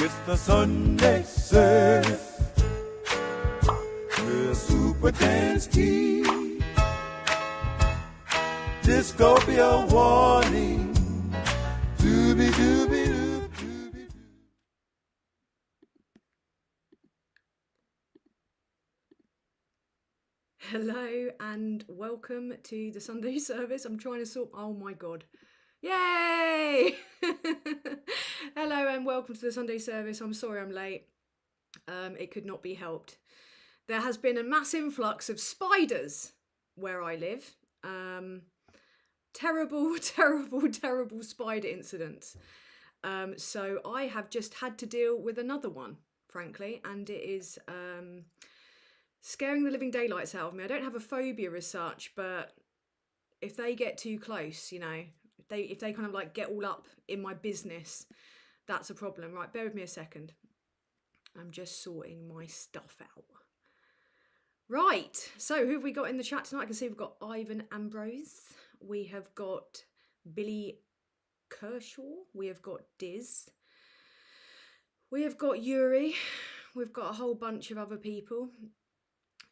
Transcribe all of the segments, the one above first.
It's the Sunday service with super dance team. Disco be a warning. Dooby dooby doo, dooby doo. Hello and welcome to the Sunday service. I'm trying to sort. Oh my god. Yay! Hello and welcome to the Sunday service. I'm sorry I'm late. It could not be helped. There has been a mass influx of spiders where I live. Terrible spider incidents. So I have just had to deal with another one, frankly, and it is scaring the living daylights out of me. I don't have a phobia as such, but if they get too close, you know, if they kind of like get all up in my business, that's a problem. Right, bear with me a second. I'm just sorting my stuff out. Right, so who have we got in the chat tonight? I can see we've got Ivan Ambrose. We have got Billy Kershaw. We have got Diz. We have got Yuri. We've got a whole bunch of other people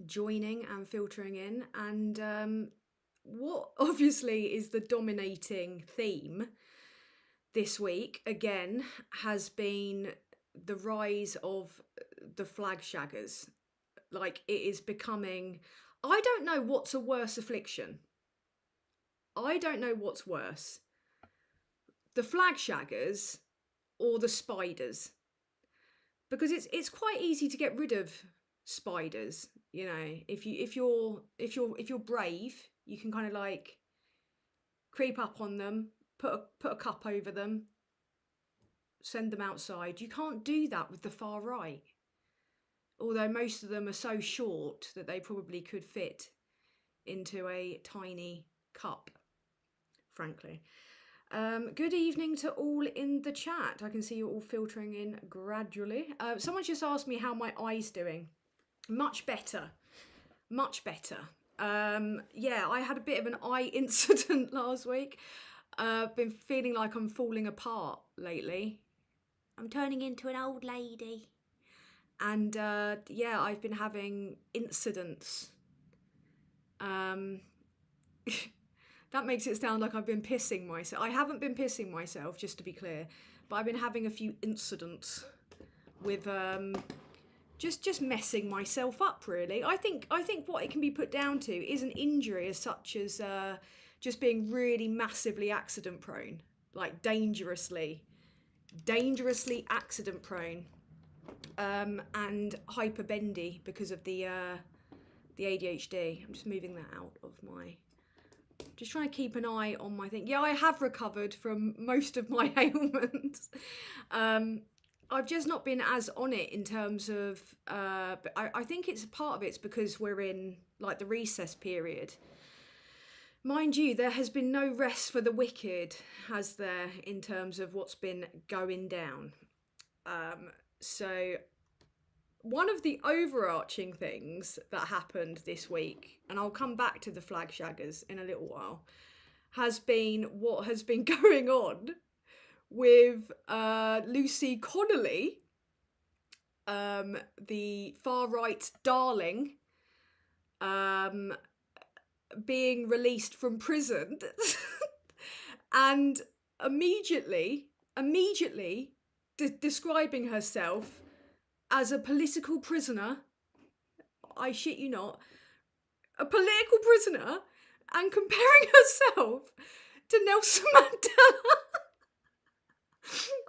joining and filtering in, and what obviously is the dominating theme this week again has been the rise of the flagshaggers. Like, it is becoming, I don't know what's a worse affliction. I don't know what's worse, the flagshaggers or the spiders, because it's quite easy to get rid of spiders. You know, if you're brave, you can kind of like creep up on them, put a cup over them, send them outside. You can't do that with the far right, although most of them are so short that they probably could fit into a tiny cup, frankly. Good evening to all in the chat. I can see you all filtering in gradually. Someone just asked me how my eye's doing. Much better. Yeah, I had a bit of an eye incident last week. Been feeling like I'm falling apart lately. I'm turning into an old lady. And yeah, I've been having incidents. That makes it sound like I've been pissing myself. I haven't been pissing myself, just to be clear, but I've been having a few incidents with just messing myself up, really. I think what it can be put down to is an injury as such as just being really massively accident prone, like dangerously accident prone, and hyper bendy because of the ADHD. I'm just moving that out of my. Just trying to keep an eye on my thing. Yeah, I have recovered from most of my ailments. I've just not been as on it in terms of, but I think it's part of it's because we're in like the recess period. Mind you, there has been no rest for the wicked, has there, in terms of what's been going down. So one of the overarching things that happened this week, and I'll come back to the flagshaggers in a little while, has been what has been going on with Lucy Connelly, the far-right darling, being released from prison and immediately describing herself as a political prisoner. I shit you not, a political prisoner, and comparing herself to Nelson Mandela.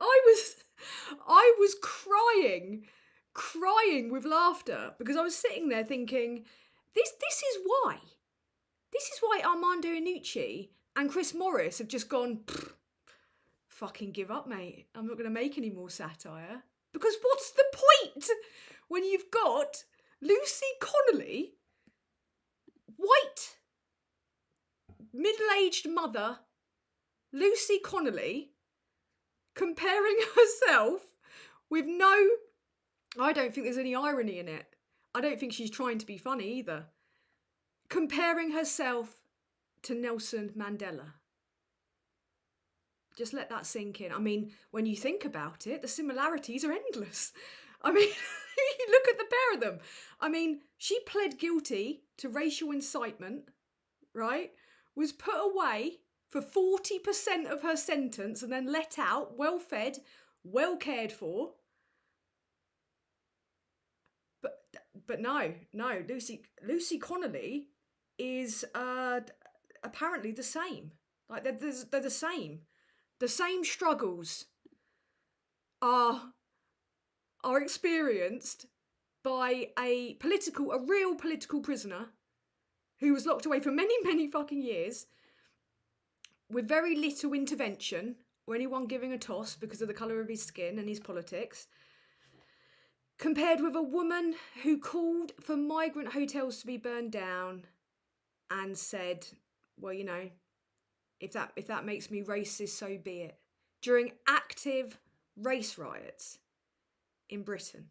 I was crying with laughter because I was sitting there thinking, this is why Armando Iannucci and Chris Morris have just gone, fucking give up, mate. I'm not going to make any more satire. Because what's the point when you've got Lucy Connelly, white, middle-aged mother, Lucy Connelly, comparing herself with I don't think there's any irony in it. I don't think she's trying to be funny either. Comparing herself to Nelson Mandela. Just let that sink in. I mean, when you think about it, the similarities are endless. I mean, you look at the pair of them. I mean, she pled guilty to racial incitement, right? Was put away for 40% of her sentence and then let out, well fed, well cared for. But no, Lucy Connelly is apparently the same. Like they're the same. The same struggles are experienced by a real political prisoner who was locked away for many, many fucking years with very little intervention or anyone giving a toss because of the colour of his skin and his politics, compared with a woman who called for migrant hotels to be burned down and said, well, you know, if that makes me racist, so be it, during active race riots in Britain.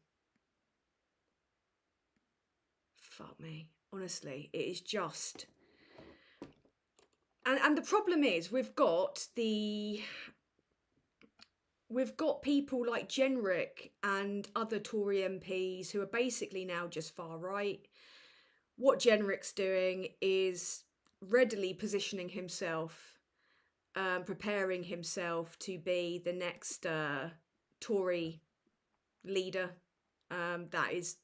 Fuck me. Honestly, it is just... And the problem is we've got people like Jenrick and other Tory MPs who are basically now just far right. What Jenrick's doing is readily positioning himself, preparing himself to be the next Tory leader. That is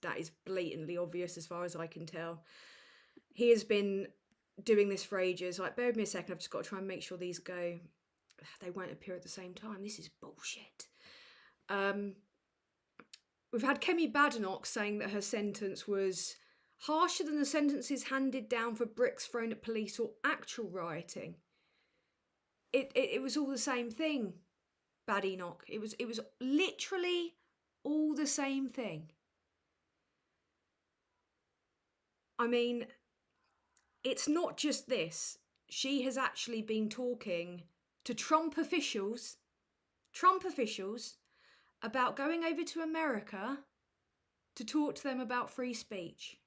blatantly obvious as far as I can tell. He has been doing this for ages. Like, bear with me a second, I've just got to try and make sure these go. They won't appear at the same time. This is bullshit. We've had Kemi Badenoch saying that her sentence was harsher than the sentences handed down for bricks thrown at police or actual rioting. It was all the same thing, Badenoch. It was literally all the same thing. I mean, it's not just this. She has actually been talking to Trump officials about going over to America to talk to them about free speech.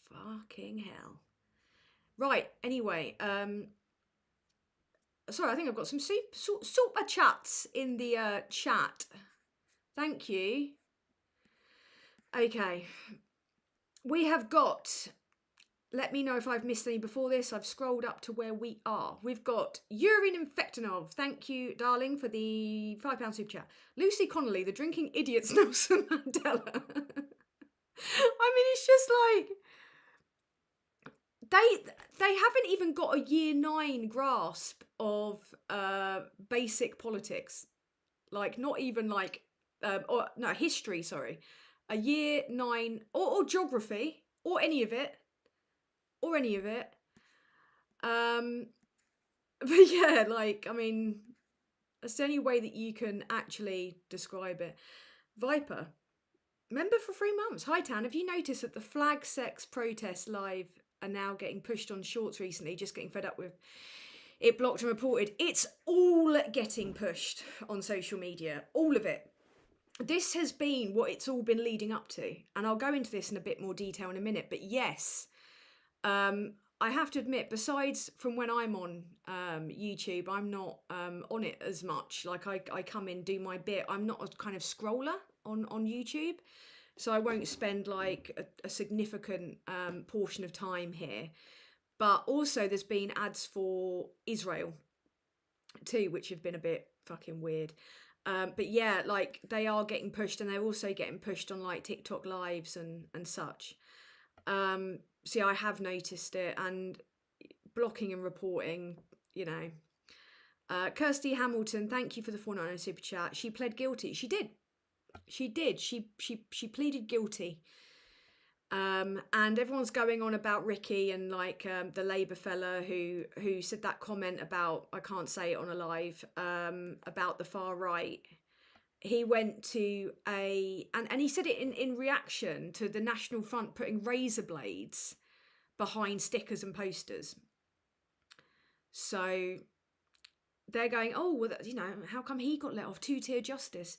Fucking hell. Right, anyway, sorry, I think I've got some super chats in the chat. Thank you. Okay. We have got, let me know if I've missed any before this. I've scrolled up to where we are. We've got Urine Infectinov. Thank you, darling, for the £5 super chat. Lucy Connelly, the drinking idiots Nelson Mandela. I mean, it's just like, they haven't even got a year 9 grasp of basic politics. Like, not even like, history, sorry. A year 9, or geography, or any of it. But yeah, like, I mean, that's the only way that you can actually describe it. Viper, member for 3 months. Hi, Tan, have you noticed that the flag sex protests live are now getting pushed on shorts recently, just getting fed up with it blocked and reported? It's all getting pushed on social media, all of it. This has been what it's all been leading up to, and I'll go into this in a bit more detail in a minute, but yes, I have to admit, besides from when I'm on YouTube, I'm not on it as much. Like, I come in, do my bit. I'm not a kind of scroller on YouTube, so I won't spend like a significant portion of time here. But also there's been ads for Israel too, which have been a bit fucking weird. But yeah, like, they are getting pushed, and they're also getting pushed on like TikTok lives and such. So yeah, I have noticed it, and blocking and reporting, you know. Kirsty Hamilton, thank you for the £4.99 super chat. She pled guilty. She did. She pleaded guilty. And everyone's going on about Ricky and like the Labour fella who said that comment about, I can't say it on a live, about the far right. He went to and he said it in reaction to the National Front putting razor blades behind stickers and posters. So they're going, oh, well, you know, how come he got let off? 2-tier justice.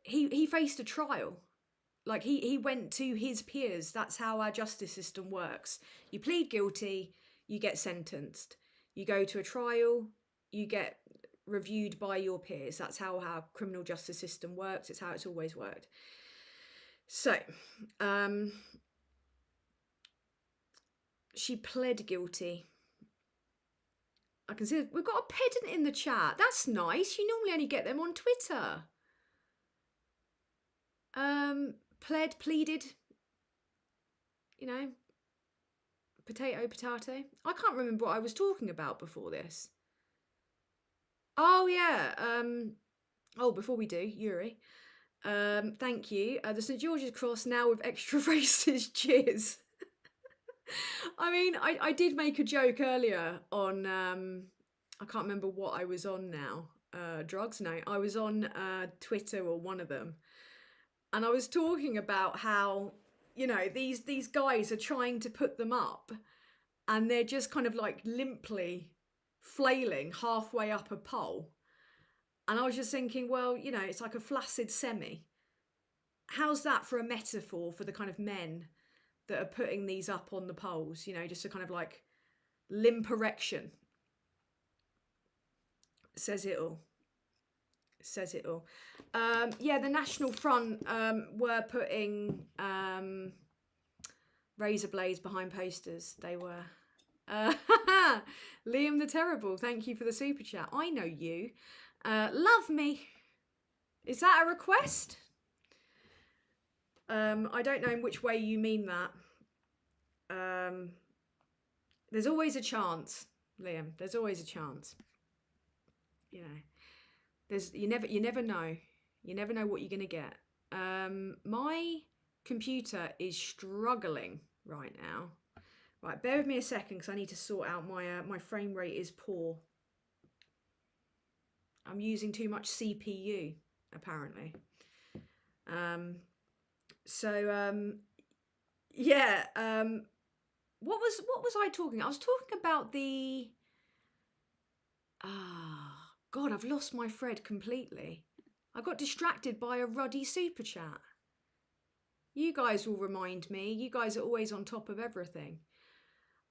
He faced a trial. Like, he went to his peers. That's how our justice system works. You plead guilty, you get sentenced. You go to a trial, you get reviewed by your peers. That's how our criminal justice system works. It's how it's always worked. So, she pled guilty. I can see we've got a pedant in the chat. That's nice. You normally only get them on Twitter. Pleaded, you know, potato. I can't remember what I was talking about before this. Oh, yeah. Before we do, Yuri. Thank you. The St. George's Cross now with extra racist cheers. I mean, I did make a joke earlier on, I can't remember what I was on now. Drugs? No, I was on Twitter or one of them. And I was talking about how, you know, these guys are trying to put them up and they're just kind of like limply flailing halfway up a pole. And I was just thinking, well, you know, it's like a flaccid semi. How's that for a metaphor for the kind of men that are putting these up on the poles, you know, just a kind of like limp erection? Says it all. Yeah, the National Front were putting razor blades behind posters. They were. Liam the Terrible, thank you for the super chat. I know you. Love me. Is that a request? I don't know in which way you mean that. There's always a chance, Liam. There's always a chance. You know, you never know. You never know what you're gonna get. My computer is struggling right now. Right, bear with me a second because I need to sort out my frame rate is poor. I'm using too much CPU apparently. Yeah. What was I talking? I was talking about the. God, I've lost my thread completely. I got distracted by a ruddy super chat. You guys will remind me. You guys are always on top of everything.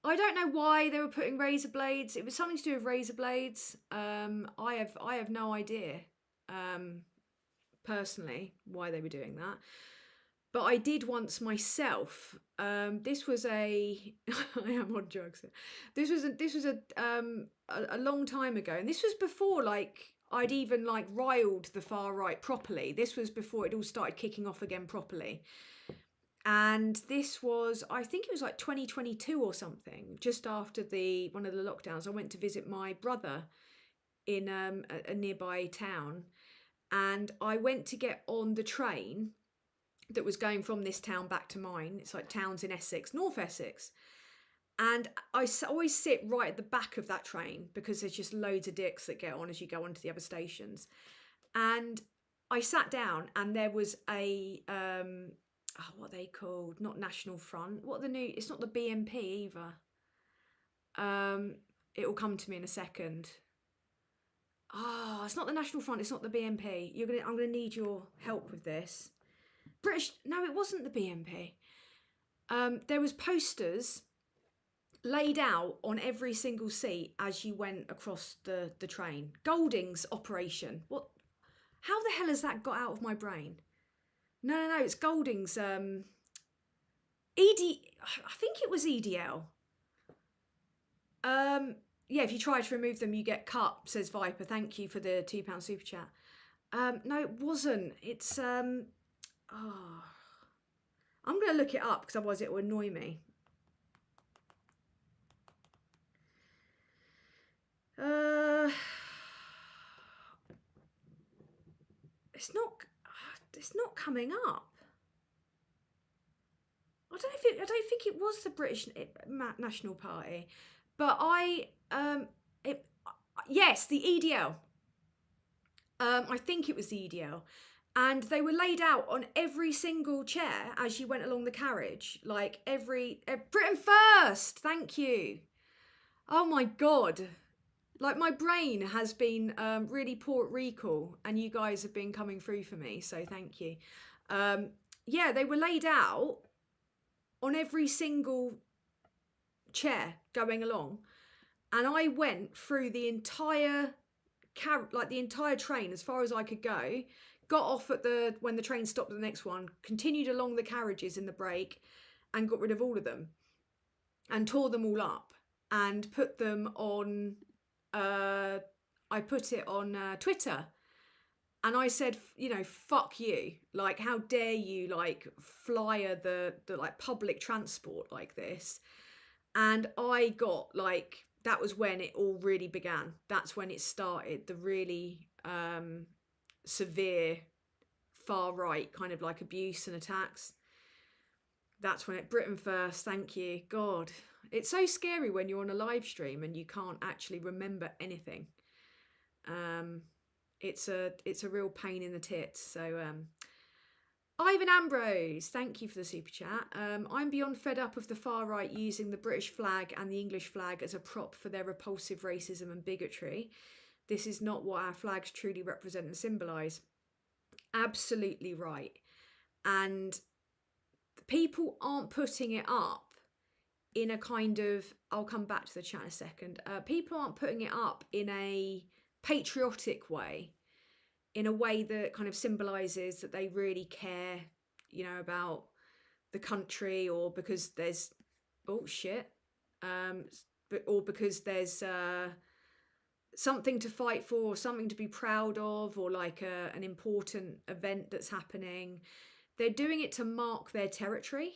I don't know why they were putting razor blades. It was something to do with razor blades. I have no idea, personally, why they were doing that. But I did once myself. This was I am on drugs. This was a long time ago, and this was before like I'd even like riled the far right properly. This was before it all started kicking off again properly. And this was, I think it was like 2022 or something, just after one of the lockdowns. I went to visit my brother in a nearby town, and I went to get on the train that was going from this town back to mine. It's like towns in Essex, North Essex. And I always sit right at the back of that train because there's just loads of dicks that get on as you go on to the other stations. And I sat down and there was a, what are they called? Not National Front. It's not the BNP either. It will come to me in a second. It's not the National Front. It's not the BNP. I'm gonna need your help with this. No, it wasn't the BNP. There was posters laid out on every single seat as you went across the train. Golding's operation. What? How the hell has that got out of my brain? No, it's Golding's. I think it was EDL. Yeah, if you try to remove them, you get cut, says Viper. Thank you for the £2 super chat. No, it wasn't. It's I'm gonna look it up because otherwise it will annoy me. It's not coming up. I don't think it was the British National Party, but yes, the EDL. I think it was the EDL, and they were laid out on every single chair as you went along the carriage, like Britain First. Thank you. Oh my God. Like my brain has been really poor at recall, and you guys have been coming through for me, so thank you. Yeah, they were laid out on every single chair going along, And I went through the entire train as far as I could go, got off at when the train stopped at the next one, continued along the carriages in the break, and got rid of all of them and tore them all up and put them on I put it on Twitter, and I said, you know, fuck you, like, how dare you like flyer the like public transport like this. And I got like, that was when it all really began. That's when it started, the really severe far right kind of like abuse and attacks. That's when Britain first, thank you. God, it's so scary when you're on a live stream and you can't actually remember anything. It's a real pain in the tits. So Ivan Ambrose, thank you for the super chat. I'm beyond fed up of the far right using the British flag and the English flag as a prop for their repulsive racism and bigotry. This is not what our flags truly represent and symbolise. Absolutely right. And people aren't putting it up in a kind of, I'll come back to the chat in a second. People aren't putting it up in a patriotic way, in a way that kind of symbolises that they really care, you know, about the country, or because there's or because there's something to fight for, or something to be proud of, or like an important event that's happening. They're doing it to mark their territory.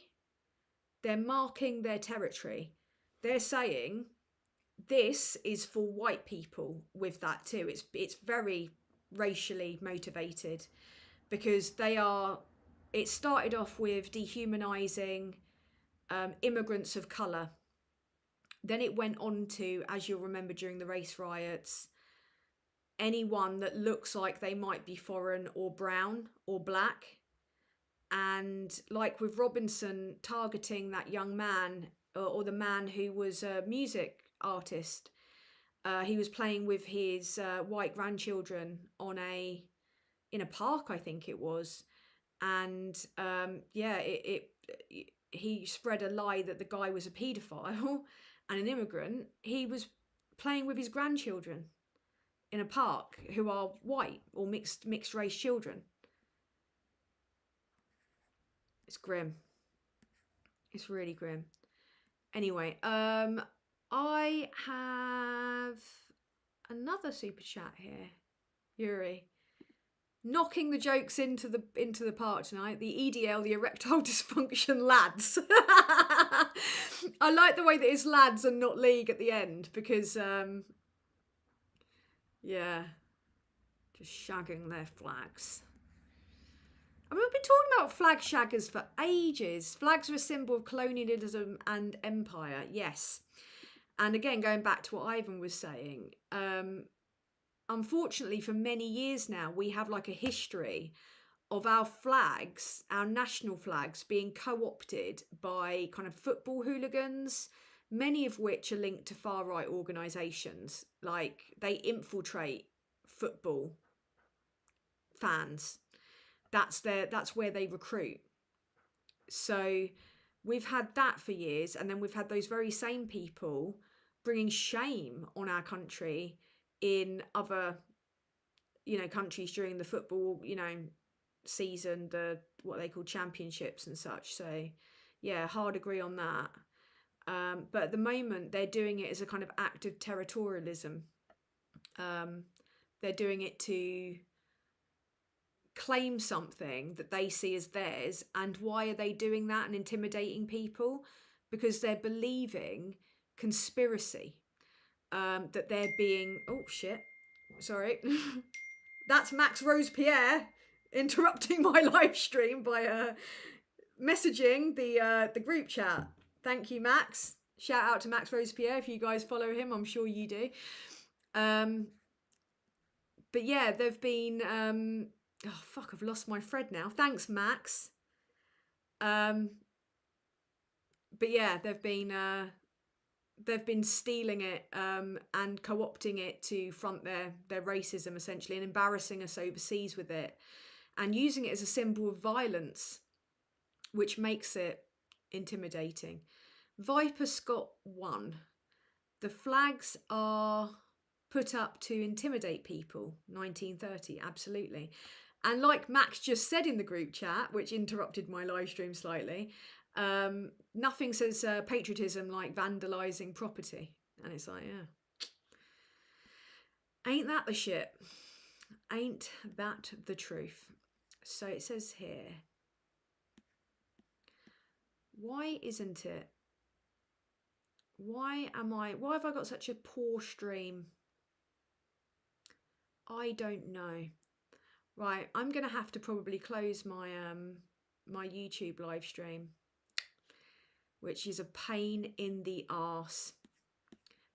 They're marking their territory. They're saying this is for white people with that too. It's very racially motivated, because it started off with dehumanizing immigrants of colour. Then it went on to, as you'll remember during the race riots, anyone that looks like they might be foreign or brown or black. And like with Robinson targeting that young man, or the man who was a music artist, he was playing with his white grandchildren in a park, I think it was, and he spread a lie that the guy was a paedophile and an immigrant. He was playing with his grandchildren in a park who are white or mixed race children. It's grim. It's really grim. Anyway, I have another super chat here. Yuri, knocking the jokes into the park tonight. The EDL, the erectile dysfunction lads. I like the way that it's lads and not league at the end, because just shagging their flags. I mean, we've been talking about flag shaggers for ages. Flags are a symbol of colonialism and empire, yes. And again, going back to what Ivan was saying, unfortunately for many years now, we have like a history of our flags, our national flags, being co-opted by kind of football hooligans, many of which are linked to far-right organisations. Like, they infiltrate football fans. That's where they recruit. So we've had that for years, and then we've had those very same people bringing shame on our country in other, countries during the football, season, what they call championships and such. So yeah, hard agree on that. But at the moment, they're doing it as a kind of act of territorialism. They're doing it to claim something that they see as theirs. And why are they doing that and intimidating people? Because they're believing conspiracy, that they're being, oh shit, sorry. That's Max Rose Pierre interrupting my live stream by messaging the group chat. Thank you, Max. Shout out to Max Rose Pierre if you guys follow him. I'm sure you do. But yeah, they've been oh fuck, I've lost my thread now. Thanks, Max. But yeah, they've been stealing it and co-opting it to front their racism, essentially, and embarrassing us overseas with it, and using it as a symbol of violence, which makes it intimidating. Viper Scott 1. The flags are put up to intimidate people. 1930, absolutely. And like Max just said in the group chat, which interrupted my live stream slightly, nothing says patriotism like vandalising property. And it's like, yeah. Ain't that the shit? Ain't that the truth? So it says here, why isn't it? Why have I got such a poor stream? I don't know. Right, I'm gonna have to probably close my my YouTube live stream, which is a pain in the arse.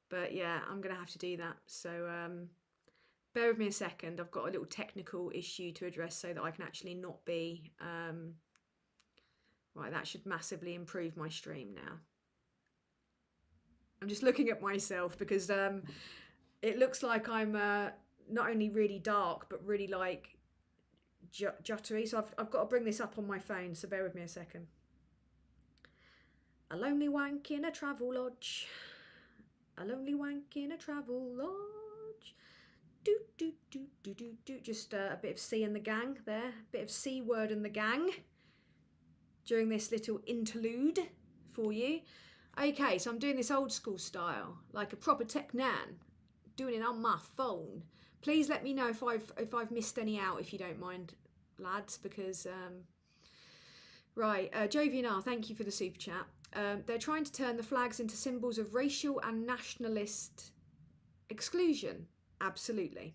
But yeah, I'm gonna have to do that. So bear with me a second. I've got a little technical issue to address so that I can actually not be right. That should massively improve my stream now. I'm just looking at myself because it looks like I'm not only really dark but really like juttery. So I've got to bring this up on my phone. So bear with me a second. A lonely wank in a travel lodge. A lonely wank in a travel lodge. Do do do do do do. Just a bit of C and the gang there. A bit of C word and the gang during this little interlude for you. Okay, so I'm doing this old school style, like a proper tech nan, doing it on my phone. Please let me know if I've missed any out, if you don't mind, lads, because right, Jovian R, thank you for the super chat. They're trying to turn the flags into symbols of racial and nationalist exclusion. Absolutely,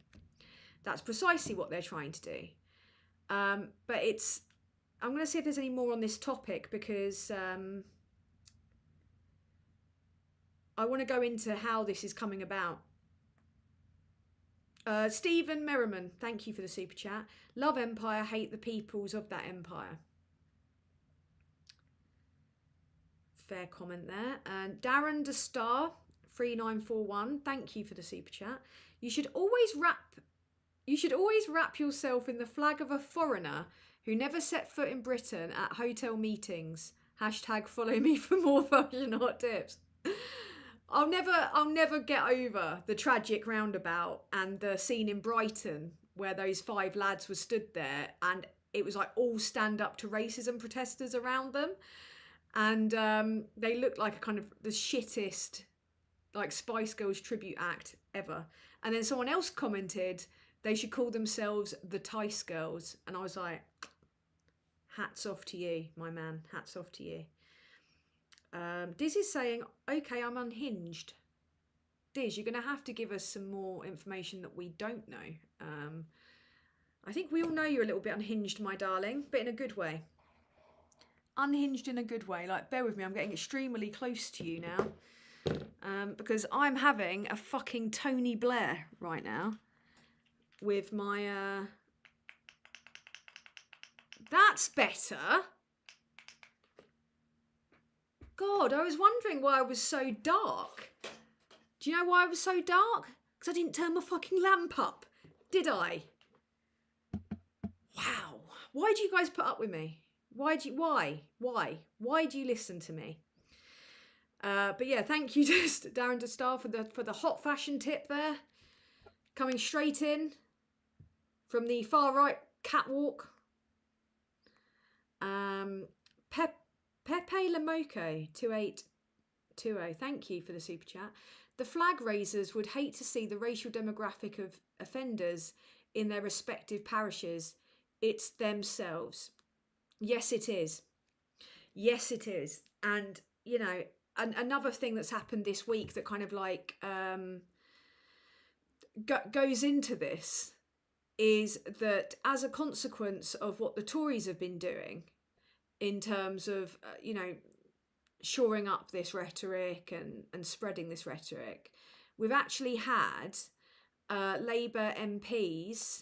that's precisely what they're trying to do. But it's, I'm going to see if there's any more on this topic because I want to go into how this is coming about. Stephen Merriman, thank you for the super chat. Love empire, hate the peoples of that empire. Fair comment there. And Darren De Star 3941, thank you for the super chat. You should always wrap yourself in the flag of a foreigner who never set foot in Britain at hotel meetings. Hashtag follow me for more fashion hot tips. I'll never get over the tragic roundabout and the scene in Brighton where those 5 lads were stood there and it was like all stand up to racism protesters around them. And they looked like a kind of the shittest like Spice Girls tribute act ever. And then someone else commented they should call themselves the Tice Girls. And I was like, hats off to you, my man. Hats off to you. Diz is saying, okay, I'm unhinged. Diz, you're going to have to give us some more information that we don't know. I think we all know you're a little bit unhinged, my darling, but in a good way. Unhinged in a good way. Like, bear with me, I'm getting extremely close to you now. Because I'm having a fucking Tony Blair right now. With my... That's better. God, I was wondering why I was so dark. Do you know why I was so dark? Because I didn't turn my fucking lamp up, did I? Wow. Why do you guys put up with me? Why do you listen to me? But yeah, thank you to Darren De Star for the hot fashion tip there. Coming straight in from the far right catwalk. Pepe Lamoco 2820, thank you for the super chat. The flag raisers would hate to see the racial demographic of offenders in their respective parishes. It's themselves. Yes, it is. Yes, it is. And, you know, another thing that's happened this week that kind of like goes into this is that as a consequence of what the Tories have been doing in terms of, you know, shoring up this rhetoric and spreading this rhetoric, we've actually had Labour MPs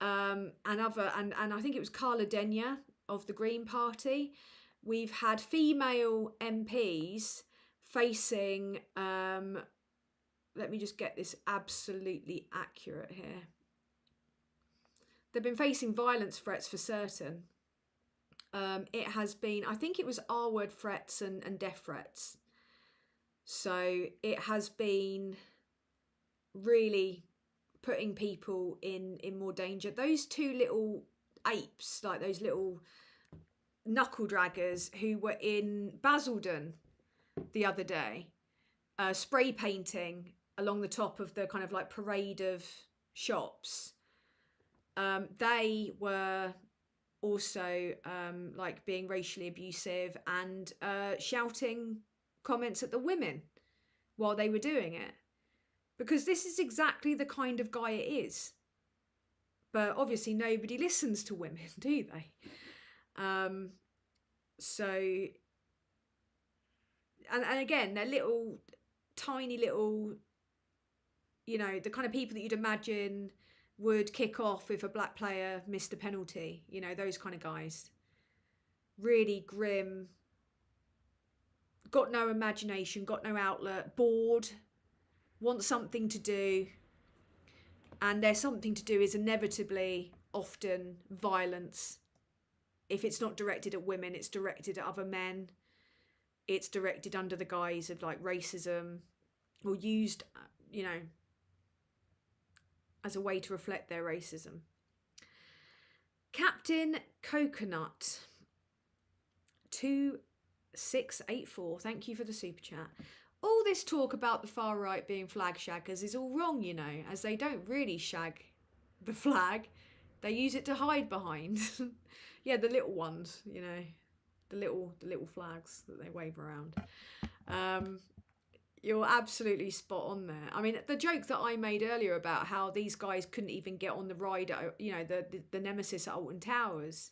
and I think it was Carla Denyer of the Green Party. We've had female MPs facing, let me just get this absolutely accurate here. They've been facing violence threats for certain. It has been, I think it was R-word threats and death threats. So it has been really putting people in more danger. Those two little apes, like those little knuckle draggers who were in Basildon the other day, spray painting along the top of the kind of like parade of shops, they were also like being racially abusive and shouting comments at the women while they were doing it, because this is exactly the kind of guy it is. But obviously nobody listens to women, do they? So and again, they're little tiny little, you know, the kind of people that you'd imagine would kick off if a black player missed a penalty, you know, those kind of guys. Really grim, got no imagination, got no outlet, bored, want something to do, and their something to do is inevitably often violence. If it's not directed at women, it's directed at other men. It's directed under the guise of like racism, or used, you know, as a way to reflect their racism. Captain Coconut 2684, thank you for the super chat. All this talk about the far right being flag shaggers is all wrong, you know, as they don't really shag the flag. They use it to hide behind. Yeah, the little ones, you know, the little flags that they wave around. You're absolutely spot on there. I mean, the joke that I made earlier about how these guys couldn't even get on the ride at, you know, the Nemesis at Alton Towers.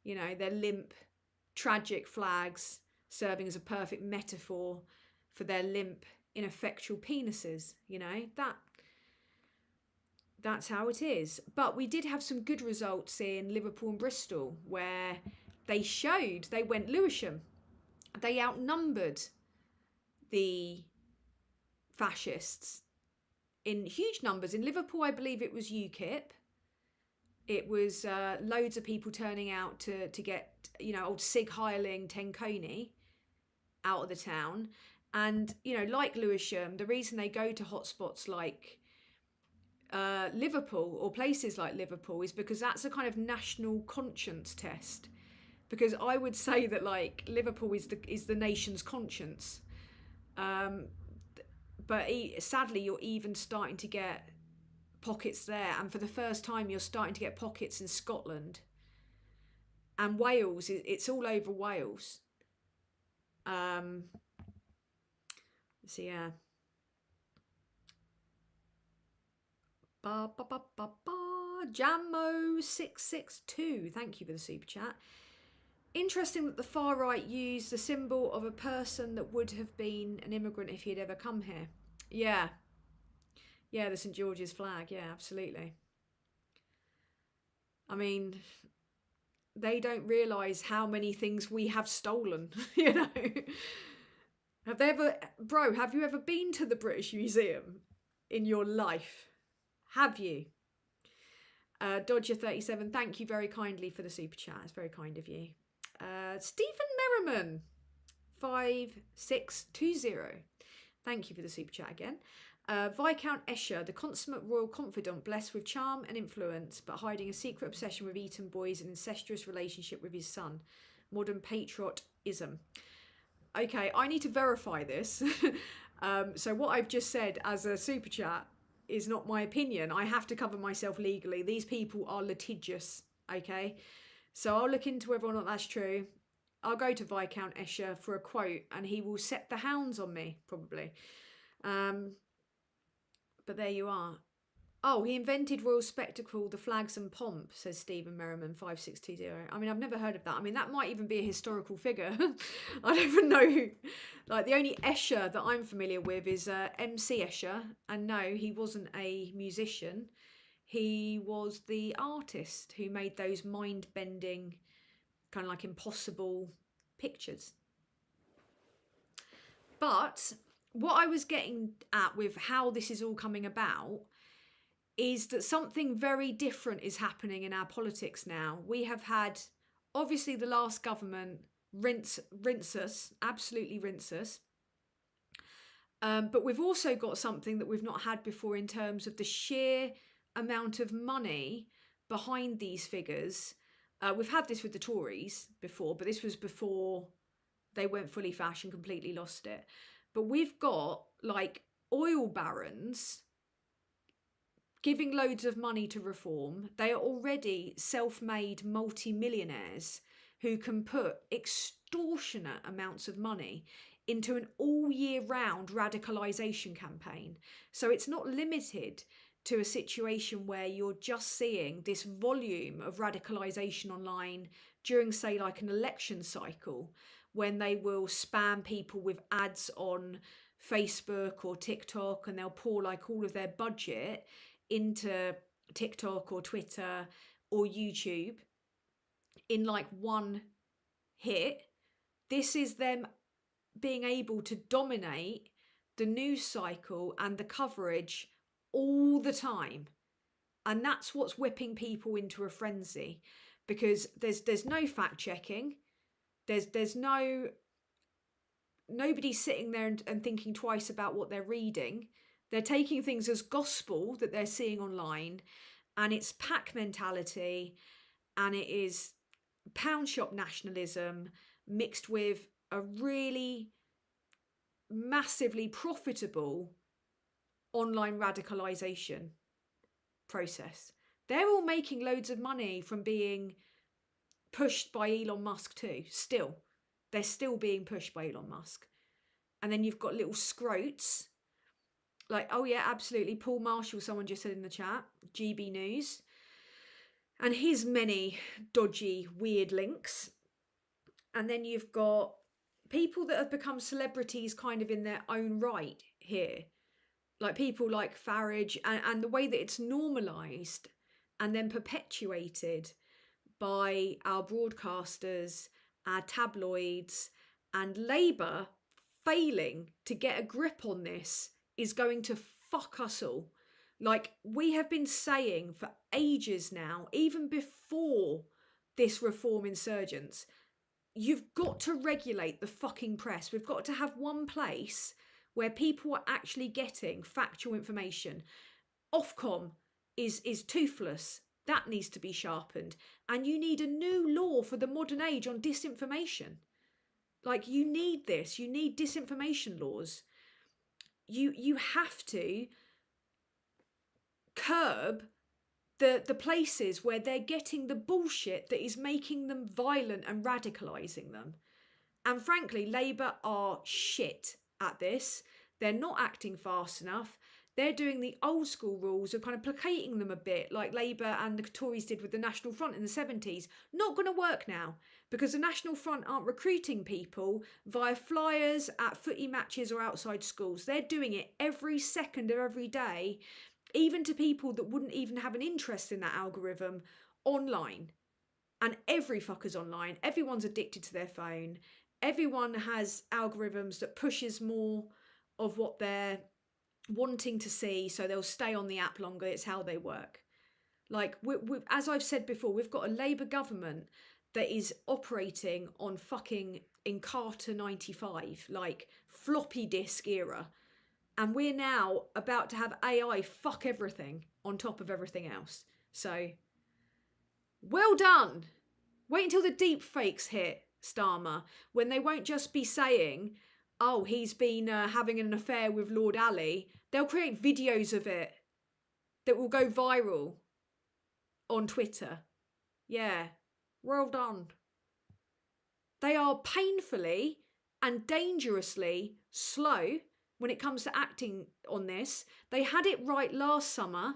You know, they're limp, tragic flags serving as a perfect metaphor for their limp, ineffectual penises. You know, that's how it is. But we did have some good results in Liverpool and Bristol, where they went Lewisham. They outnumbered the fascists in huge numbers. In Liverpool, I believe it was UKIP. It was loads of people turning out to get, you know, old Sig Heiling, Tenconi out of the town. And, you know, like Lewisham, the reason they go to hotspots like Liverpool or places like Liverpool is because that's a kind of national conscience test. Because I would say that like Liverpool is the nation's conscience. But sadly, you're even starting to get pockets there. And for the first time, you're starting to get pockets in Scotland. And Wales, it's all over Wales. So yeah. Jammo662, thank you for the super chat. Interesting that the far right used the symbol of a person that would have been an immigrant if he had ever come here. Yeah, the St George's flag. Yeah, absolutely. I mean, they don't realise how many things we have stolen, you know. Have you ever been to the British Museum in your life? Have you? Dodger37, thank you very kindly for the super chat. It's very kind of you. Stephen Merriman 5620, thank you for the super chat again. Viscount Escher, the consummate royal confidant, blessed with charm and influence, but hiding a secret obsession with Eton boys and incestuous relationship with his son. Modern patriotism. Okay, I need to verify this. So what I've just said as a super chat is not my opinion. I have to cover myself legally. These people are litigious, okay? So I'll look into whether or not that's true. I'll go to Viscount Escher for a quote and he will set the hounds on me, probably. But there you are. Oh, he invented royal spectacle, the flags and pomp, says Stephen Merriman 5620. I mean, I've never heard of that. I mean, that might even be a historical figure. I don't even know who. Like, the only Escher that I'm familiar with is MC Escher. And no, he wasn't a musician. He was the artist who made those mind-bending, kind of like impossible pictures. But what I was getting at with how this is all coming about is that something very different is happening in our politics now. We have had, obviously, the last government rinse us, absolutely rinse us. But we've also got something that we've not had before in terms of the sheer amount of money behind these figures. We've had this with the Tories before, but this was before they went fully fash and completely lost it. But we've got like oil barons giving loads of money to reform. They are already self-made multi-millionaires who can put extortionate amounts of money into an all year round radicalization campaign. So it's not limited to a situation where you're just seeing this volume of radicalization online during, say, like an election cycle, when they will spam people with ads on Facebook or TikTok, and they'll pour like all of their budget into TikTok or Twitter or YouTube in like one hit. This is them being able to dominate the news cycle and the coverage all the time. And that's what's whipping people into a frenzy, because there's no fact checking. There's nobody sitting there and thinking twice about what they're reading. They're taking things as gospel that they're seeing online, and it's pack mentality, and it is pound shop nationalism mixed with a really massively profitable online radicalization process. They're all making loads of money from being pushed by Elon Musk too. Still, they're still being pushed by Elon Musk. And then you've got little scrotes like, oh yeah, absolutely, Paul Marshall, someone just said in the chat, GB News, and his many dodgy, weird links. And then you've got people that have become celebrities kind of in their own right here, like people like Farage, and the way that it's normalised and then perpetuated by our broadcasters, our tabloids, and Labour failing to get a grip on this is going to fuck us all. Like we have been saying for ages now, even before this reform insurgence, you've got to regulate the fucking press. We've got to have one place where people are actually getting factual information. Ofcom is toothless. That needs to be sharpened. And you need a new law for the modern age on disinformation. Like you need this. You need disinformation laws. You have to curb the places where they're getting the bullshit that is making them violent and radicalising them. And frankly, Labour are shit at this. They're not acting fast enough. They're doing the old school rules of kind of placating them a bit, like Labour and the Tories did with the National Front in the 70s. Not going to work now, because the National Front aren't recruiting people via flyers at footy matches or outside schools. They're doing it every second of every day, even to people that wouldn't even have an interest in that algorithm, online. And every fucker's online. Everyone's addicted to their phone. Everyone has algorithms that pushes more of what they're wanting to see, so they'll stay on the app longer. It's how they work. Like, as I've said before, we've got a Labour government that is operating on fucking Encarta 95, like floppy disk era. And we're now about to have AI fuck everything on top of everything else. So, well done. Wait until the deep fakes hit, Starmer, when they won't just be saying, oh, he's been having an affair with Lord Ali. They'll create videos of it that will go viral on Twitter. Yeah, well done. They are painfully and dangerously slow when it comes to acting on this. They had it right last summer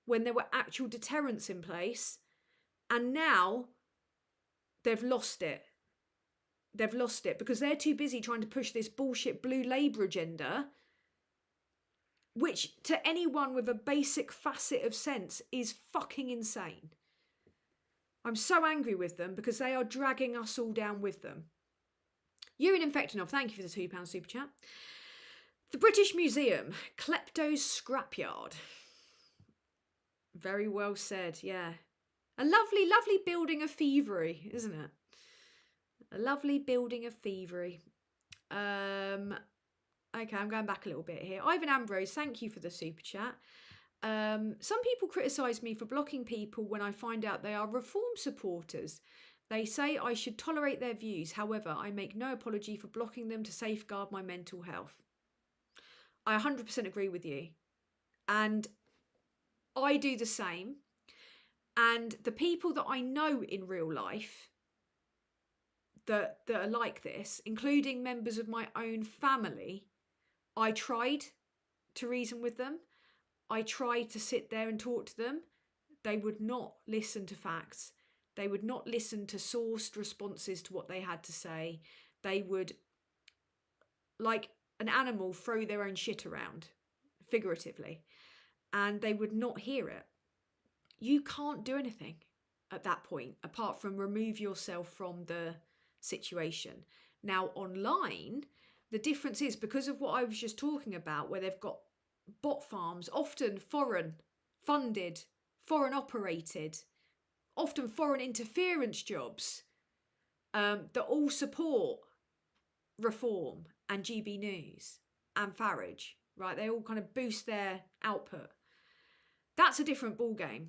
when there were actual deterrents in place, and now they've lost it. They've lost it because they're too busy trying to push this bullshit blue Labour agenda, which to anyone with a basic facet of sense is fucking insane. I'm so angry with them because they are dragging us all down with them. Urine Infectinov, thank you for the £2 super chat. The British Museum, Klepto's Scrapyard. Very well said, yeah. A lovely, lovely building of thievery, isn't it? A lovely building of thievery. Okay, I'm going back a little bit here. Ivan Ambrose, thank you for the super chat. Some people criticise me for blocking people when I find out they are reform supporters. They say I should tolerate their views. However, I make no apology for blocking them to safeguard my mental health. I 100% agree with you. And I do the same. And the people that I know in real life that are like this, including members of my own family, I tried to reason with them. I tried to sit there and talk to them. They would not listen to facts. They would not listen to sourced responses to what they had to say. They would, like an animal, throw their own shit around, figuratively, and they would not hear it. You can't do anything at that point apart from remove yourself from the situation. Now, online, the difference is because of what I was just talking about, where they've got bot farms, often foreign funded, foreign operated, often foreign interference jobs that all support Reform and GB News and Farage, right? They all kind of boost their output. That's a different ballgame,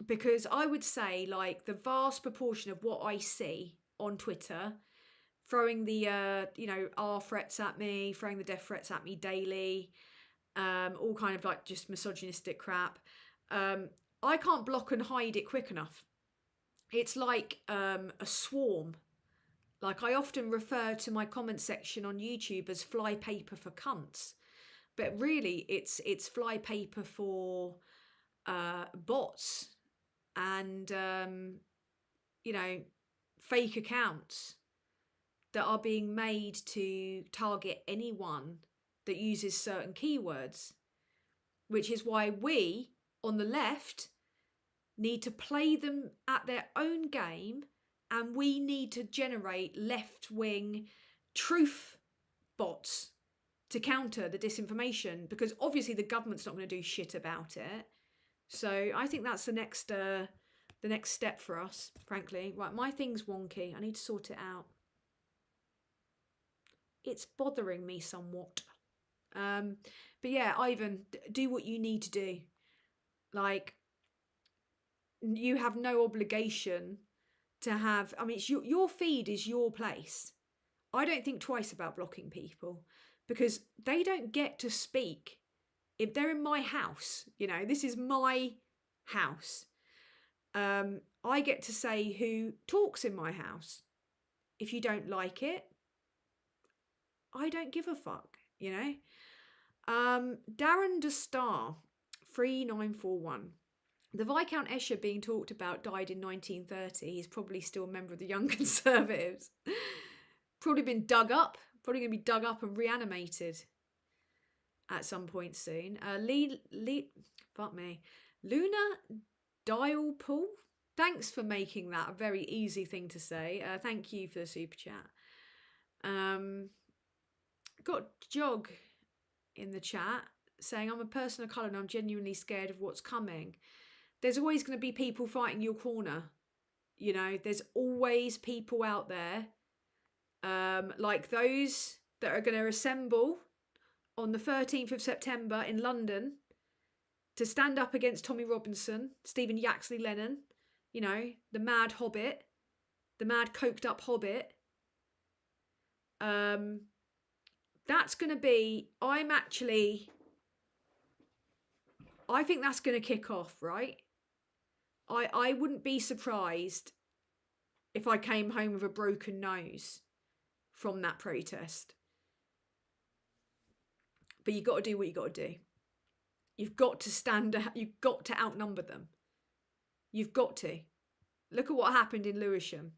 because I would say, like, the vast proportion of what I see on Twitter, throwing the R threats at me, throwing the death threats at me daily, all kind of like just misogynistic crap. I can't block and hide it quick enough. It's like a swarm. Like, I often refer to my comment section on YouTube as fly paper for cunts, but really it's fly paper for bots and fake accounts that are being made to target anyone that uses certain keywords, which is why we on the left need to play them at their own game, and we need to generate left-wing truth bots to counter the disinformation, because obviously the government's not going to do shit about it. So I think that's the next step for us, frankly. Right, my thing's wonky. I need to sort it out. It's bothering me somewhat. But yeah, Ivan, do what you need to do. Like, you have no obligation to have, I mean, it's your feed is your place. I don't think twice about blocking people, because they don't get to speak. If they're in my house, this is my house. I get to say who talks in my house. If you don't like it, I don't give a fuck, Darren De Star, 3941. The Viscount Escher being talked about died in 1930. He's probably still a member of the Young Conservatives. Probably been dug up. Probably going to be dug up and reanimated at some point soon. Luna Dialpool. Thanks for making that a very easy thing to say. Thank you for the super chat. Got Jog in the chat saying, I'm a person of colour and I'm genuinely scared of what's coming. There's always going to be people fighting your corner. There's always people out there, like those that are going to assemble on the 13th of September in London to stand up against Tommy Robinson, Stephen Yaxley Lennon, the mad hobbit, the mad coked up hobbit. That's going to be, I think that's going to kick off, right? I wouldn't be surprised if I came home with a broken nose from that protest. But you've got to do what you got to do. You've got to you've got to outnumber them. You've got to. Look at what happened in Lewisham.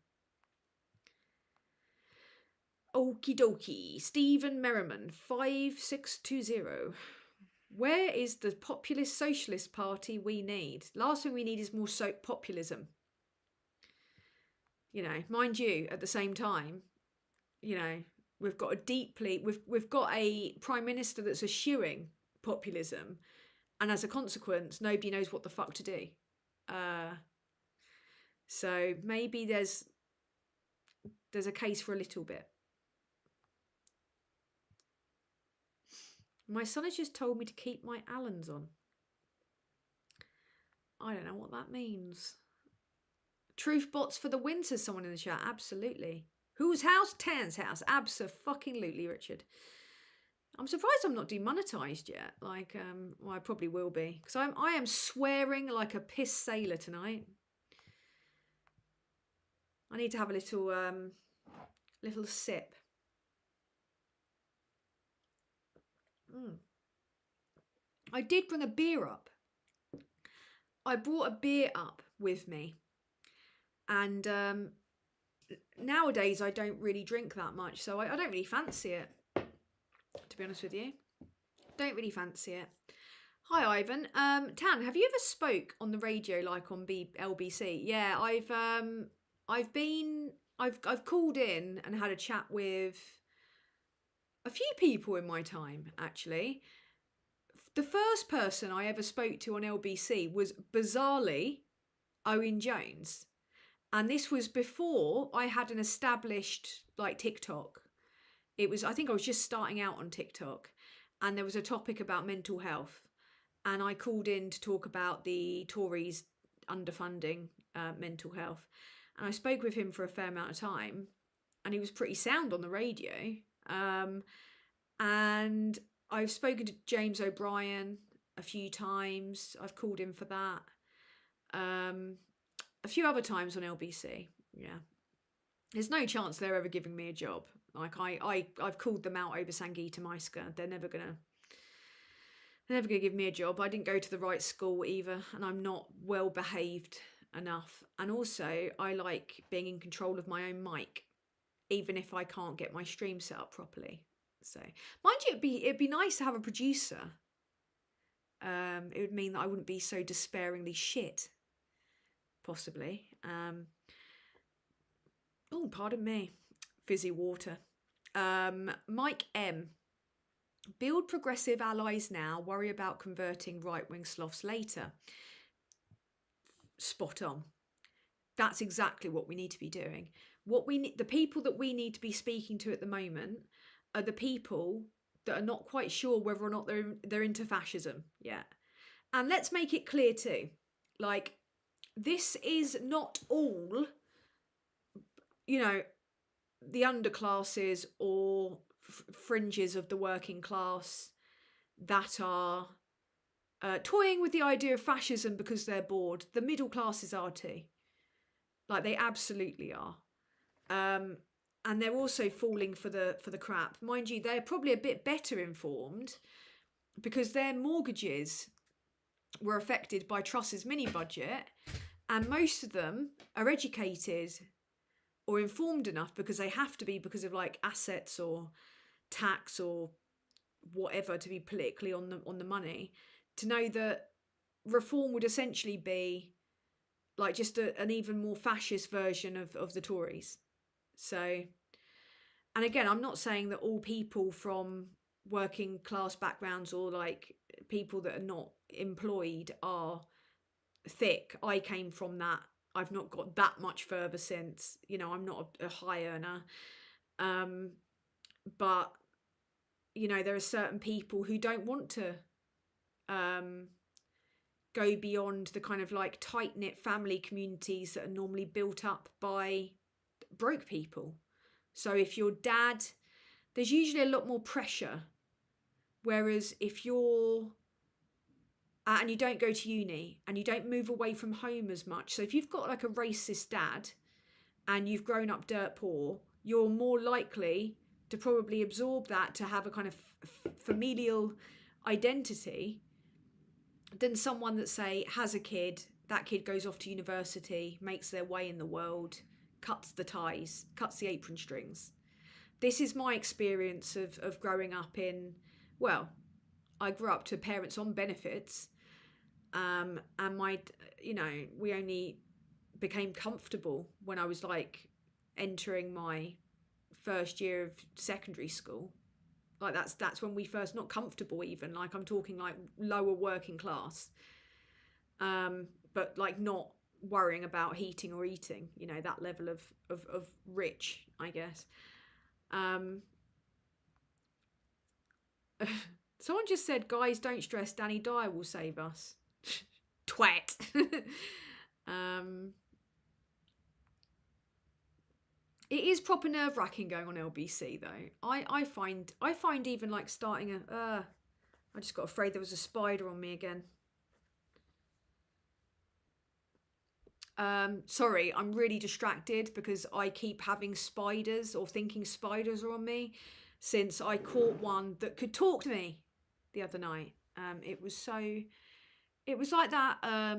Okie dokie. Stephen Merriman, 5620. Where is the populist socialist party we need? Last thing we need is more populism. Mind you, at the same time, we've got we've got a prime minister that's eschewing populism, and as a consequence, nobody knows what the fuck to do. So maybe there's a case for a little bit. My son has just told me to keep my Allens on. I don't know what that means. Truth bots for the win, says someone in the chat. Absolutely. Whose house? Tan's house. Abso-fucking-lutely, Richard. I'm surprised I'm not demonetized yet. Like, well, I probably will be. Because I am swearing like a piss sailor tonight. I need to have a little sip. I did bring a beer up. I brought a beer up with me. And nowadays I don't really drink that much. So I don't really fancy it. To be honest with you. Don't really fancy it. Hi, Ivan. Tan, have you ever spoke on the radio, like on LBC? Yeah, I've called in and had a chat with a few people in my time, actually. The first person I ever spoke to on LBC was bizarrely Owen Jones. And this was before I had an established like TikTok. I think I was just starting out on TikTok, and there was a topic about mental health. And I called in to talk about the Tories underfunding mental health. And I spoke with him for a fair amount of time, and he was pretty sound on the radio. And I've spoken to James O'Brien a few times. I've called in for that. A few other times on LBC. Yeah. There's no chance they're ever giving me a job. Like I've called them out over Sangeeta Maiska. They're never gonna give me a job. I didn't go to the right school either, and I'm not well behaved enough. And also, I like being in control of my own mic, even if I can't get my stream set up properly. So, mind you, it'd be nice to have a producer. It would mean that I wouldn't be so despairingly shit. Possibly. Oh, pardon me. Fizzy water. Mike M. Build progressive allies now, worry about converting right-wing sloths later. Spot on. That's exactly what we need to be doing. The people that we need to be speaking to at the moment are the people that are not quite sure whether or not they're into fascism yet. And let's make it clear too, like, this is not all, the underclasses or fringes of the working class that are toying with the idea of fascism because they're bored. The middle classes are too. Like, they absolutely are. And they're also falling for the crap. Mind you, they're probably a bit better informed because their mortgages were affected by Truss's mini budget, and most of them are educated or informed enough, because they have to be because of like assets or tax or whatever, to be politically on the money, to know that reform would essentially be like just an even more fascist version of the Tories. So, and again, I'm not saying that all people from working class backgrounds or like people that are not employed are thick. I came from that. I've not got that much further since. I'm not a high earner. But, there are certain people who don't want to go beyond the kind of like tight-knit family communities that are normally built up by broke people. So if your dad, there's usually a lot more pressure. Whereas if you're, and you don't go to uni and you don't move away from home as much. So if you've got like a racist dad and you've grown up dirt poor, you're more likely to probably absorb that, to have a kind of familial identity, than someone that, say, has a kid, that kid goes off to university, makes their way in the world, cuts the ties, cuts the apron strings. This is my experience of growing up in, well, I grew up to parents on benefits, and we only became comfortable when I was like entering my first year of secondary school. Like that's when we first, not comfortable even, like I'm talking like lower working class, but like not worrying about heating or eating, that level of rich, I guess. Someone just said, guys, don't stress, Danny Dyer will save us. Twat. It is proper nerve-wracking going on LBC though. I find even like starting I just got afraid there was a spider on me again. Sorry, I'm really distracted because I keep having spiders or thinking spiders are on me since I caught one that could talk to me the other night. It was like that,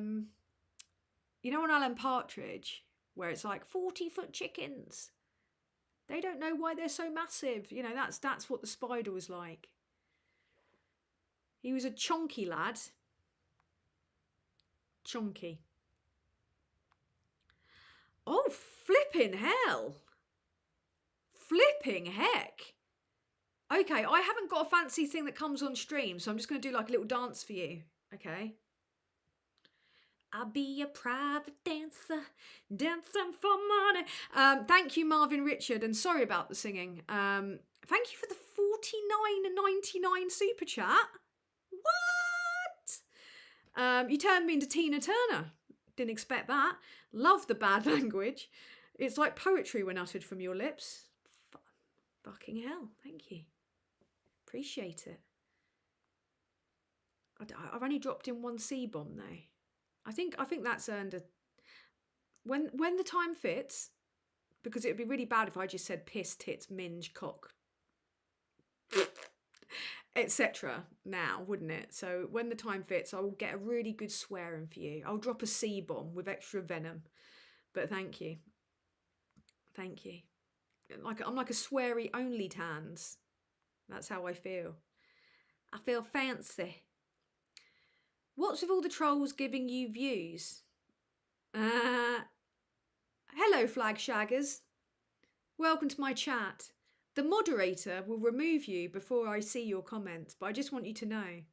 you know on Alan Partridge, where it's like 40-foot chickens. They don't know why they're so massive. You know, that's what the spider was like. He was a chonky lad. Chonky. Oh, flipping hell. Flipping heck. Okay, I haven't got a fancy thing that comes on stream, so I'm just going to do like a little dance for you. Okay. I'll be a private dancer, dancing for money. Thank you, Marvin Richard, and sorry about the singing. Thank you for the $49.99 super chat. What? You turned me into Tina Turner. Didn't expect that. Love the bad language. It's like poetry when uttered from your lips. Fucking hell. Thank you. Appreciate it. I've only dropped in one C-bomb though. I think that's earned a... When the time fits, because it would be really bad if I just said piss, tits, minge, cock, etc. now, wouldn't it? So when the time fits, I will get a really good swearing for you. I'll drop a C-bomb with extra venom. But thank you. Thank you. I'm like a sweary only tans. That's how I feel. I feel fancy. What's with all the trolls giving you views? Hello, flagshaggers. Welcome to my chat. The moderator will remove you before I see your comments, but I just want you to know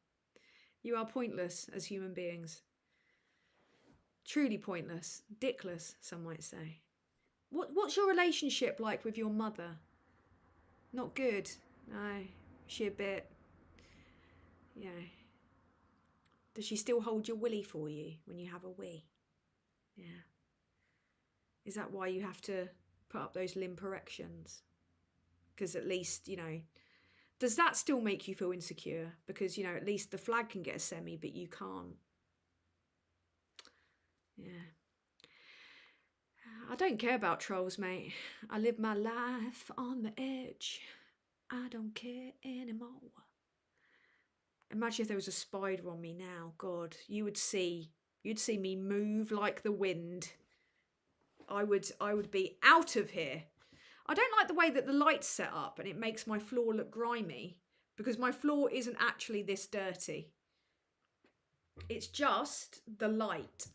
you are pointless as human beings. Truly pointless. Dickless, some might say. What's your relationship like with your mother? Not good. No, she a bit... Yeah. Does she still hold your willy for you when you have a wee? Yeah. Is that why you have to put up those limp erections? Because at least, you know, does that still make you feel insecure? Because, you know, at least the flag can get a semi, but you can't. Yeah. I don't care about trolls, mate. I live my life on the edge. I don't care anymore. Imagine if there was a spider on me now. God, you'd see me move like the wind. I would be out of here. I don't like the way that the light's set up and it makes my floor look grimy because my floor isn't actually this dirty. It's just the light.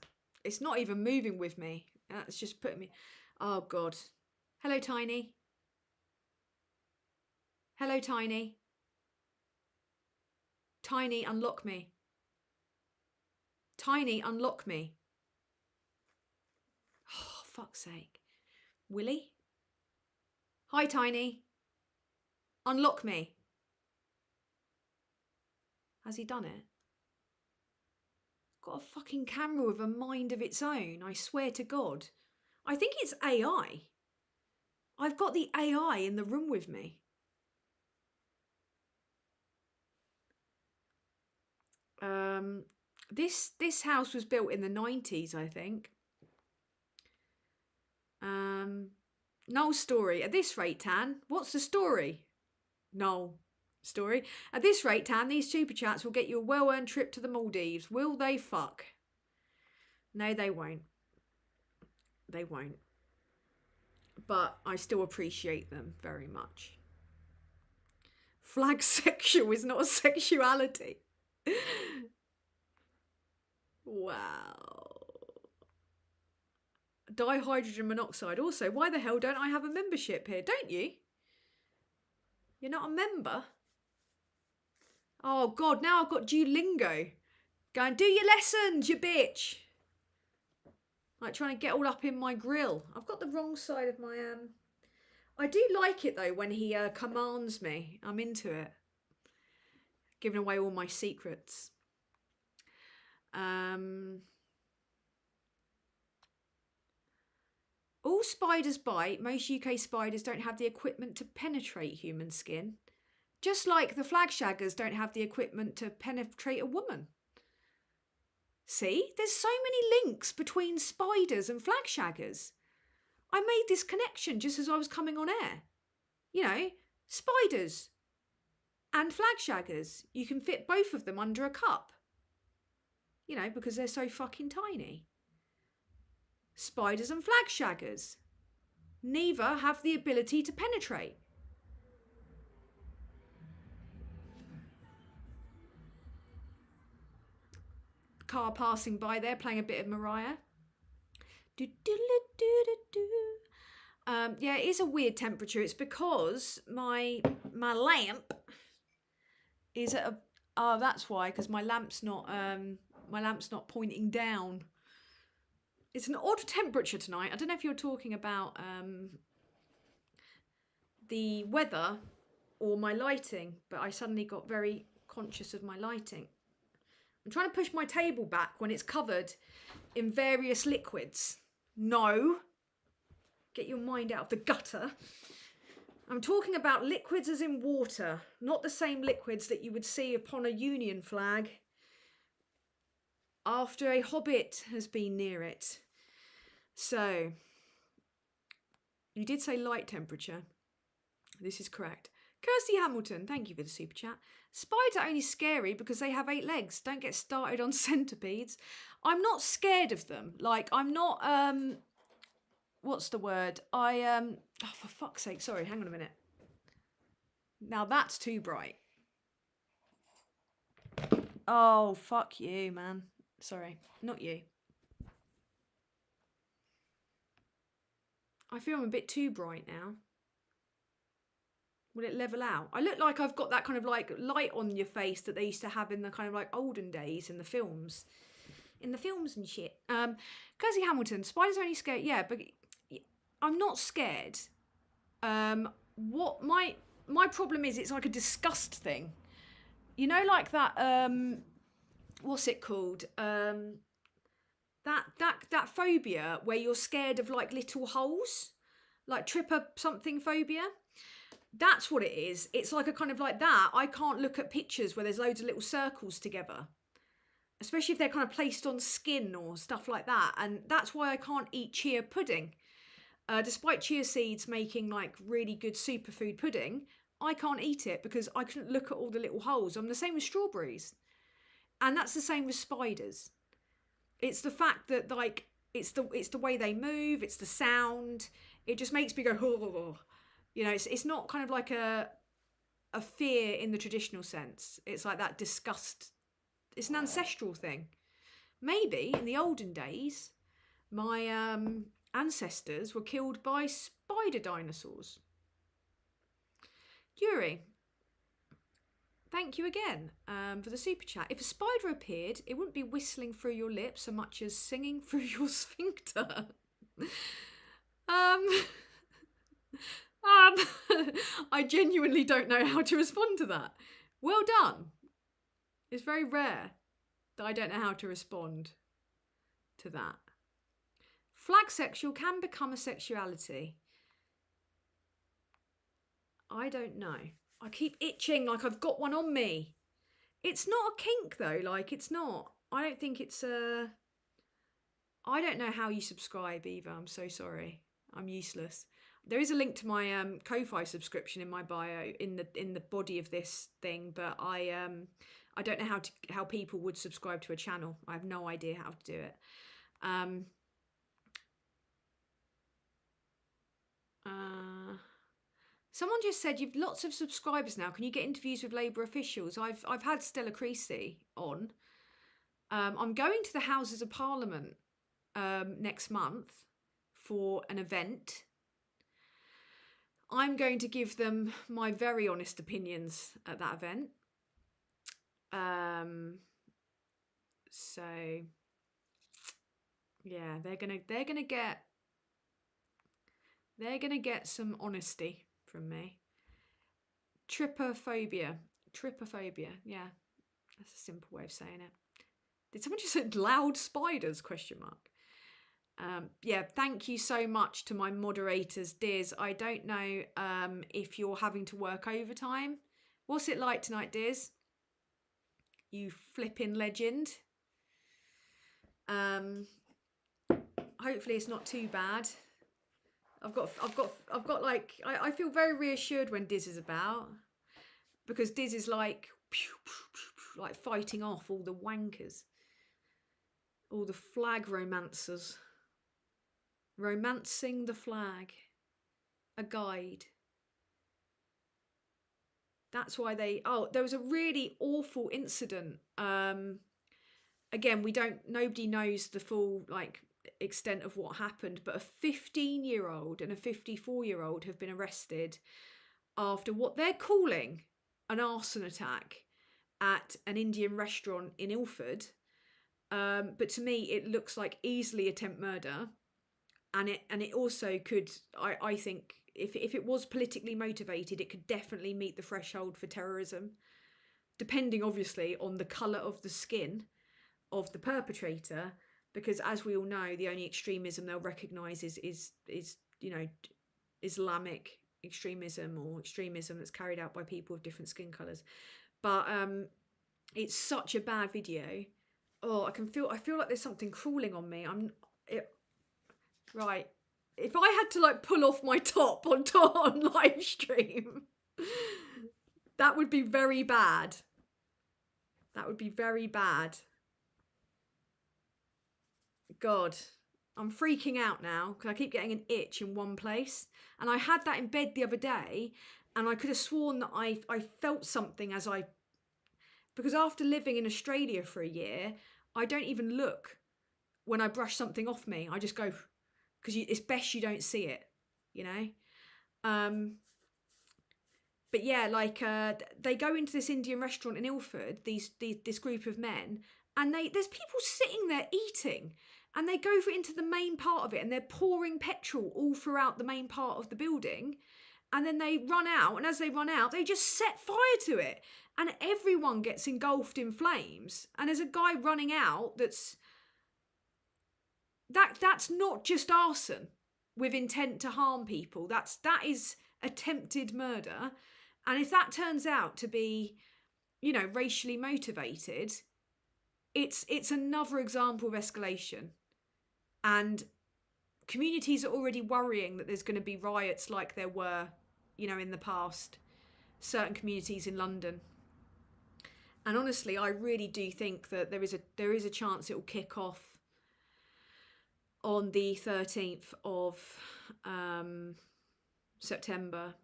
It's not even moving with me. That's just putting me... Oh, God. Hello, Tiny. Hello, Tiny. Tiny, unlock me. Tiny, unlock me. Oh, fuck's sake. Willie? Hi, Tiny. Unlock me. Has he done it? Got a fucking camera with a mind of its own, I swear to God. I think it's AI. I've got the AI in the room with me. This house was built in the 90s, I think. Noel's story. At this rate, Tan, what's the story? Noel. Story. At this rate, Tan, these super chats will get you a well-earned trip to the Maldives. Will they fuck? No, they won't. They won't. But I still appreciate them very much. Flag sexual is not a sexuality. Wow. Dihydrogen monoxide. Also, why the hell don't I have a membership here? Don't you? You're not a member? Oh, God, now I've got Duolingo. Go and do your lessons, you bitch. Like trying to get all up in my grill. I've got the wrong side of my... I do like it, though, when he commands me. I'm into it. giving away all my secrets. All spiders bite. Most UK spiders don't have the equipment to penetrate human skin. Just like the flagshaggers don't have the equipment to penetrate a woman. See, there's so many links between spiders and flagshaggers. I made this connection just as I was coming on air. You know, spiders and flagshaggers. You can fit both of them under a cup. You know, because they're so fucking tiny. Spiders and flagshaggers. Neither have the ability to penetrate. Car passing by there, playing a bit of Mariah. Yeah, it is a weird temperature. It's because my lamp is at a... Oh, that's why, because my lamp's not pointing down. It's an odd temperature tonight. I don't know if you're talking about the weather or my lighting, but I suddenly got very conscious of my lighting. I'm trying to push my table back when it's covered in various liquids. No. Get your mind out of the gutter. I'm talking about liquids as in water, not the same liquids that you would see upon a Union flag after a hobbit has been near it. So, you did say light temperature. This is correct. Kirsty Hamilton, thank you for the super chat. Spiders are only scary because they have 8 legs. Don't get started on centipedes. I'm not scared of them. Like, I'm not, what's the word? Oh, for fuck's sake, sorry, hang on a minute. Now that's too bright. Oh, fuck you, man. Sorry, not you. I feel I'm a bit too bright now. Will it level out? I look like I've got that kind of like light on your face that they used to have in the kind of like olden days in the films. In the films and shit. Kirsty Hamilton, spiders are only scared. Yeah, but I'm not scared. What my problem is, it's like a disgust thing. You know, like that, what's it called? That phobia where you're scared of like little holes, like tripper something phobia. That's what it is. It's like a kind of like that. I can't look at pictures where there's loads of little circles together, especially if they're kind of placed on skin or stuff like that. And that's why I can't eat chia pudding. Despite chia seeds making like really good superfood pudding, I can't eat it because I couldn't look at all the little holes. I'm the same with strawberries. And that's the same with spiders. It's the fact that like it's the way they move, it's the sound. It just makes me go, oh. You know, it's not kind of like a fear in the traditional sense. It's like that disgust. It's an ancestral thing. Maybe in the olden days, my ancestors were killed by spider dinosaurs. Yuri, thank you again for the super chat. If a spider appeared, it wouldn't be whistling through your lips so much as singing through your sphincter. I genuinely don't know how to respond to that. Well done. It's very rare that I don't know how to respond to that. Flag sexual can become a sexuality. I don't know. I keep itching like I've got one on me. It's not a kink though, like it's not. I don't think it's a... I don't know how you subscribe either. I'm so sorry. I'm useless. There is a link to my Ko-Fi subscription in my bio in the body of this thing, but I don't know how people would subscribe to a channel. I have no idea how to do it. Someone just said you've lots of subscribers now. Can you get interviews with Labour officials? I've had Stella Creasy on. I'm going to the Houses of Parliament next month for an event. I'm going to give them my very honest opinions at that event. So yeah, they're gonna get some honesty from me. Trypophobia. Trypophobia. Yeah, that's a simple way of saying it. Did someone just say loud spiders? Question mark. Yeah, thank you so much to my moderators, Diz. I don't know if you're having to work overtime. What's it like tonight, Diz? You flipping legend. Hopefully it's not too bad. I've got like I feel very reassured when Diz is about, because Diz is like fighting off all the wankers, all the flag romancers. Romancing the flag. A guide. That's why there was a really awful incident. Again, nobody knows the full extent of what happened, but a 15-year-old and a 54-year-old have been arrested after what they're calling an arson attack at an Indian restaurant in Ilford. But to me, it looks like easily attempt murder. And it also could, I think, if it was politically motivated, it could definitely meet the threshold for terrorism, depending obviously on the colour of the skin of the perpetrator, because as we all know, the only extremism they'll recognise is Islamic extremism, or extremism that's carried out by people of different skin colours. But it's such a bad video. Oh, I feel like there's something crawling on me. Right, if I had to pull off my top on live stream, that would be very bad. That would be very bad. God, I'm freaking out now because I keep getting an itch in one place. And I had that in bed the other day, and I could have sworn that I felt something because after living in Australia for a year, I don't even look when I brush something off me. I just go, because it's best you don't see it, But yeah, they go into this Indian restaurant in Ilford, this group of men, and there's people sitting there eating, and they go into the main part of it, and they're pouring petrol all throughout the main part of the building, and then they run out, and as they run out, they just set fire to it, and everyone gets engulfed in flames. And there's a guy running out that's not just arson with intent to harm people. That is attempted murder. And if that turns out to be, racially motivated, it's another example of escalation. And communities are already worrying that there's going to be riots like there were, in the past, certain communities in London. And honestly, I really do think that there is a chance it will kick off on the 13th of September.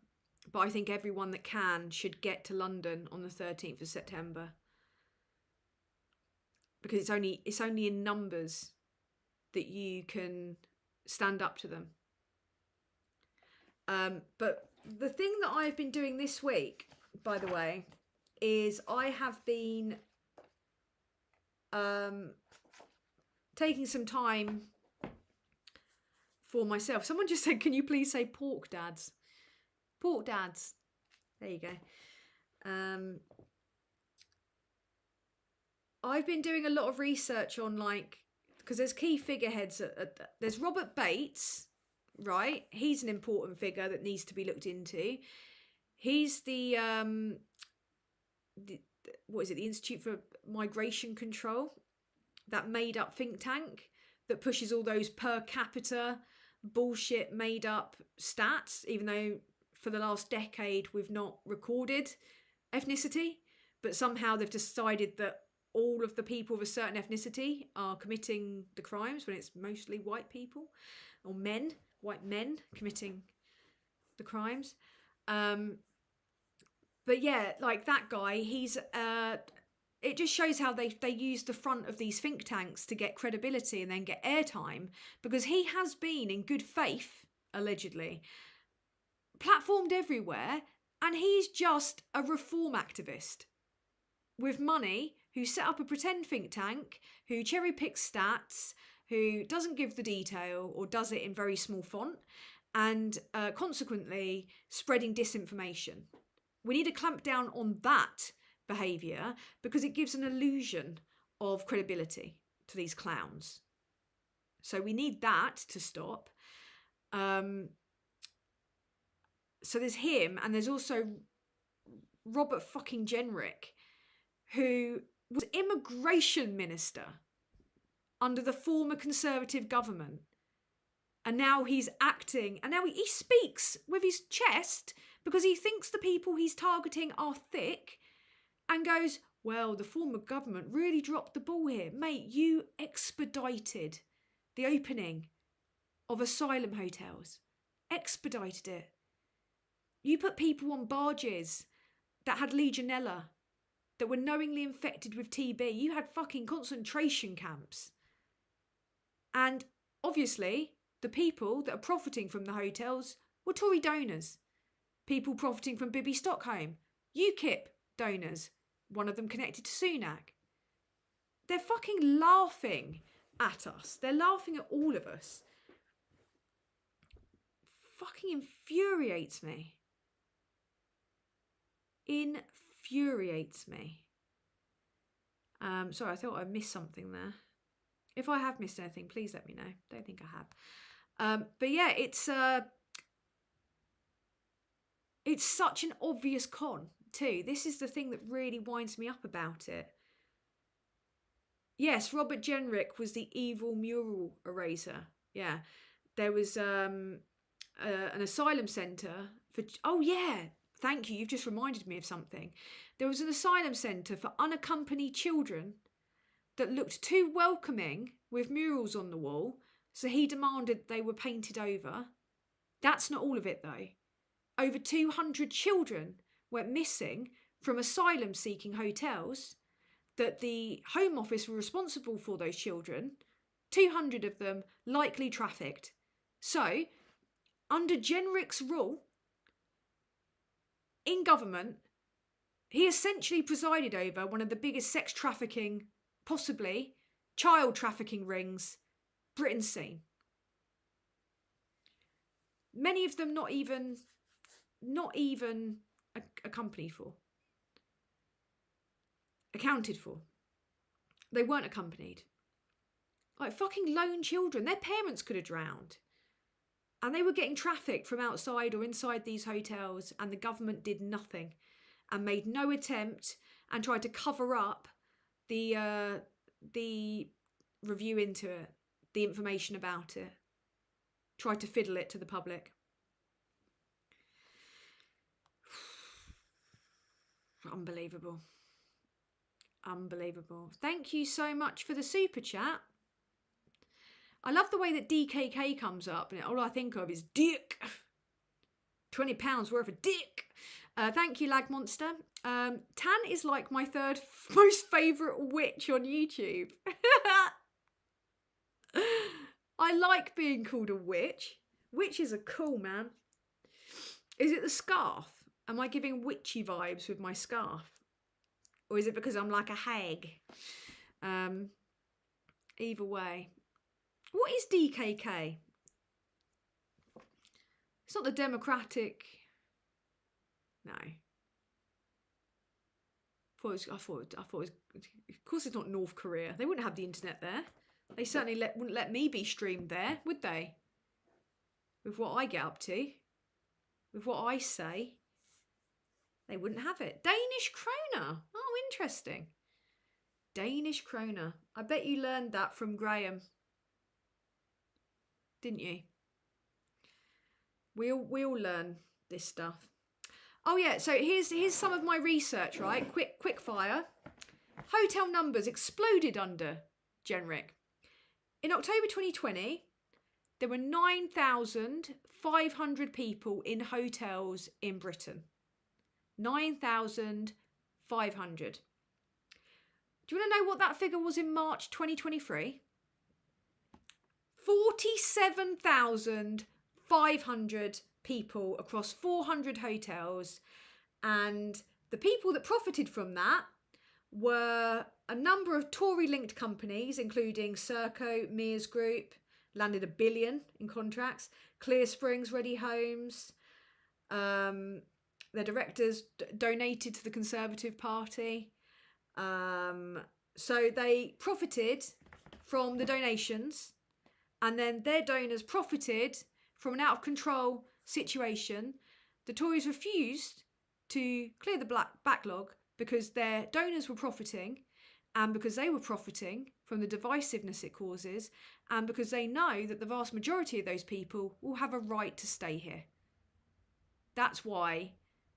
But I think everyone that can should get to London on the 13th of September. Because it's only in numbers that you can stand up to them. But the thing that I've been doing this week, by the way, is I have been taking some time for myself. Someone just said, can you please say pork dads? Pork dads. There you go. I've been doing a lot of research on because there's key figureheads. There's Robert Bates, right? He's an important figure that needs to be looked into. He's the Institute for Migration Control, that made up think tank that pushes all those per capita bullshit made up stats, even though for the last decade we've not recorded ethnicity, but somehow they've decided that all of the people of a certain ethnicity are committing the crimes when it's mostly white people or white men committing the crimes. But yeah, that guy, he's it just shows how they use the front of these think tanks to get credibility and then get airtime, because he has been, in good faith, allegedly, platformed everywhere, and he's just a reform activist with money who set up a pretend think tank, who cherry picks stats, who doesn't give the detail or does it in very small font, and consequently spreading disinformation. We need to clamp down on that behaviour because it gives an illusion of credibility to these clowns. So we need that to stop. So there's him, and there's also Robert fucking Jenrick, who was immigration minister under the former Conservative government. And now he's acting, and now he speaks with his chest because he thinks the people he's targeting are thick, and goes, well, the former government really dropped the ball here. Mate, you expedited the opening of asylum hotels. Expedited it. You put people on barges that had Legionella, that were knowingly infected with TB. You had fucking concentration camps. And obviously, the people that are profiting from the hotels were Tory donors. People profiting from Bibi Stockholm. UKIP donors. One of them connected to Sunak. They're fucking laughing at us. They're laughing at all of us. Fucking infuriates me. Infuriates me. Sorry, I thought I missed something there. If I have missed anything, please let me know. Don't think I have. But yeah, it's such an obvious con too. This is the thing that really winds me up about it. Yes, Robert Jenrick was the evil mural eraser. Yeah, there was an asylum centre for... Oh yeah, thank you. You've just reminded me of something. There was an asylum centre for unaccompanied children that looked too welcoming with murals on the wall, so he demanded they were painted over. That's not all of it though. Over 200 children went missing from asylum-seeking hotels that the Home Office were responsible for those children. 200 of them likely trafficked. So, under Jenrick's rule, in government, he essentially presided over one of the biggest sex trafficking, possibly child trafficking rings Britain's seen. Many of them not even accompanied for. Accounted for. They weren't accompanied. Like fucking lone children. Their parents could have drowned. And they were getting trafficked from outside or inside these hotels, and the government did nothing and made no attempt and tried to cover up the review into it, the information about it. Tried to fiddle it to the public. Unbelievable. Unbelievable. Thank you so much for the super chat. I love the way that DKK comes up and all I think of is dick. £20 worth of dick. Thank you, Lag Monster. Tan is like my third most favourite witch on YouTube. I like being called a witch. Witches are cool, man. Is it the scarf? Am I giving witchy vibes with my scarf? Or is it because I'm like a hag? Either way. What is DKK? It's not the Democratic... No. I thought it was... Of course it's not North Korea. They wouldn't have the internet there. They certainly wouldn't let me be streamed there, would they? With what I get up to. With what I say. They wouldn't have it. Danish kroner. Oh, interesting. Danish kroner. I bet you learned that from Graham. Didn't you? We all learn this stuff. Oh yeah, so here's some of my research, right? Quick fire. Hotel numbers exploded under Jenrick. In October 2020, there were 9,500 people in hotels in Britain. 9,500. Do you want to know what that figure was in March 2023? 47,500 people across 400 hotels, and the people that profited from that were a number of Tory-linked companies, including Serco, Mears Group, landed $1 billion in contracts, Clear Springs, Ready Homes, Their directors donated to the Conservative Party. So they profited from the donations, and then their donors profited from an out of control situation. The Tories refused to clear the backlog because their donors were profiting, and because they were profiting from the divisiveness it causes, and because they know that the vast majority of those people will have a right to stay here. That's why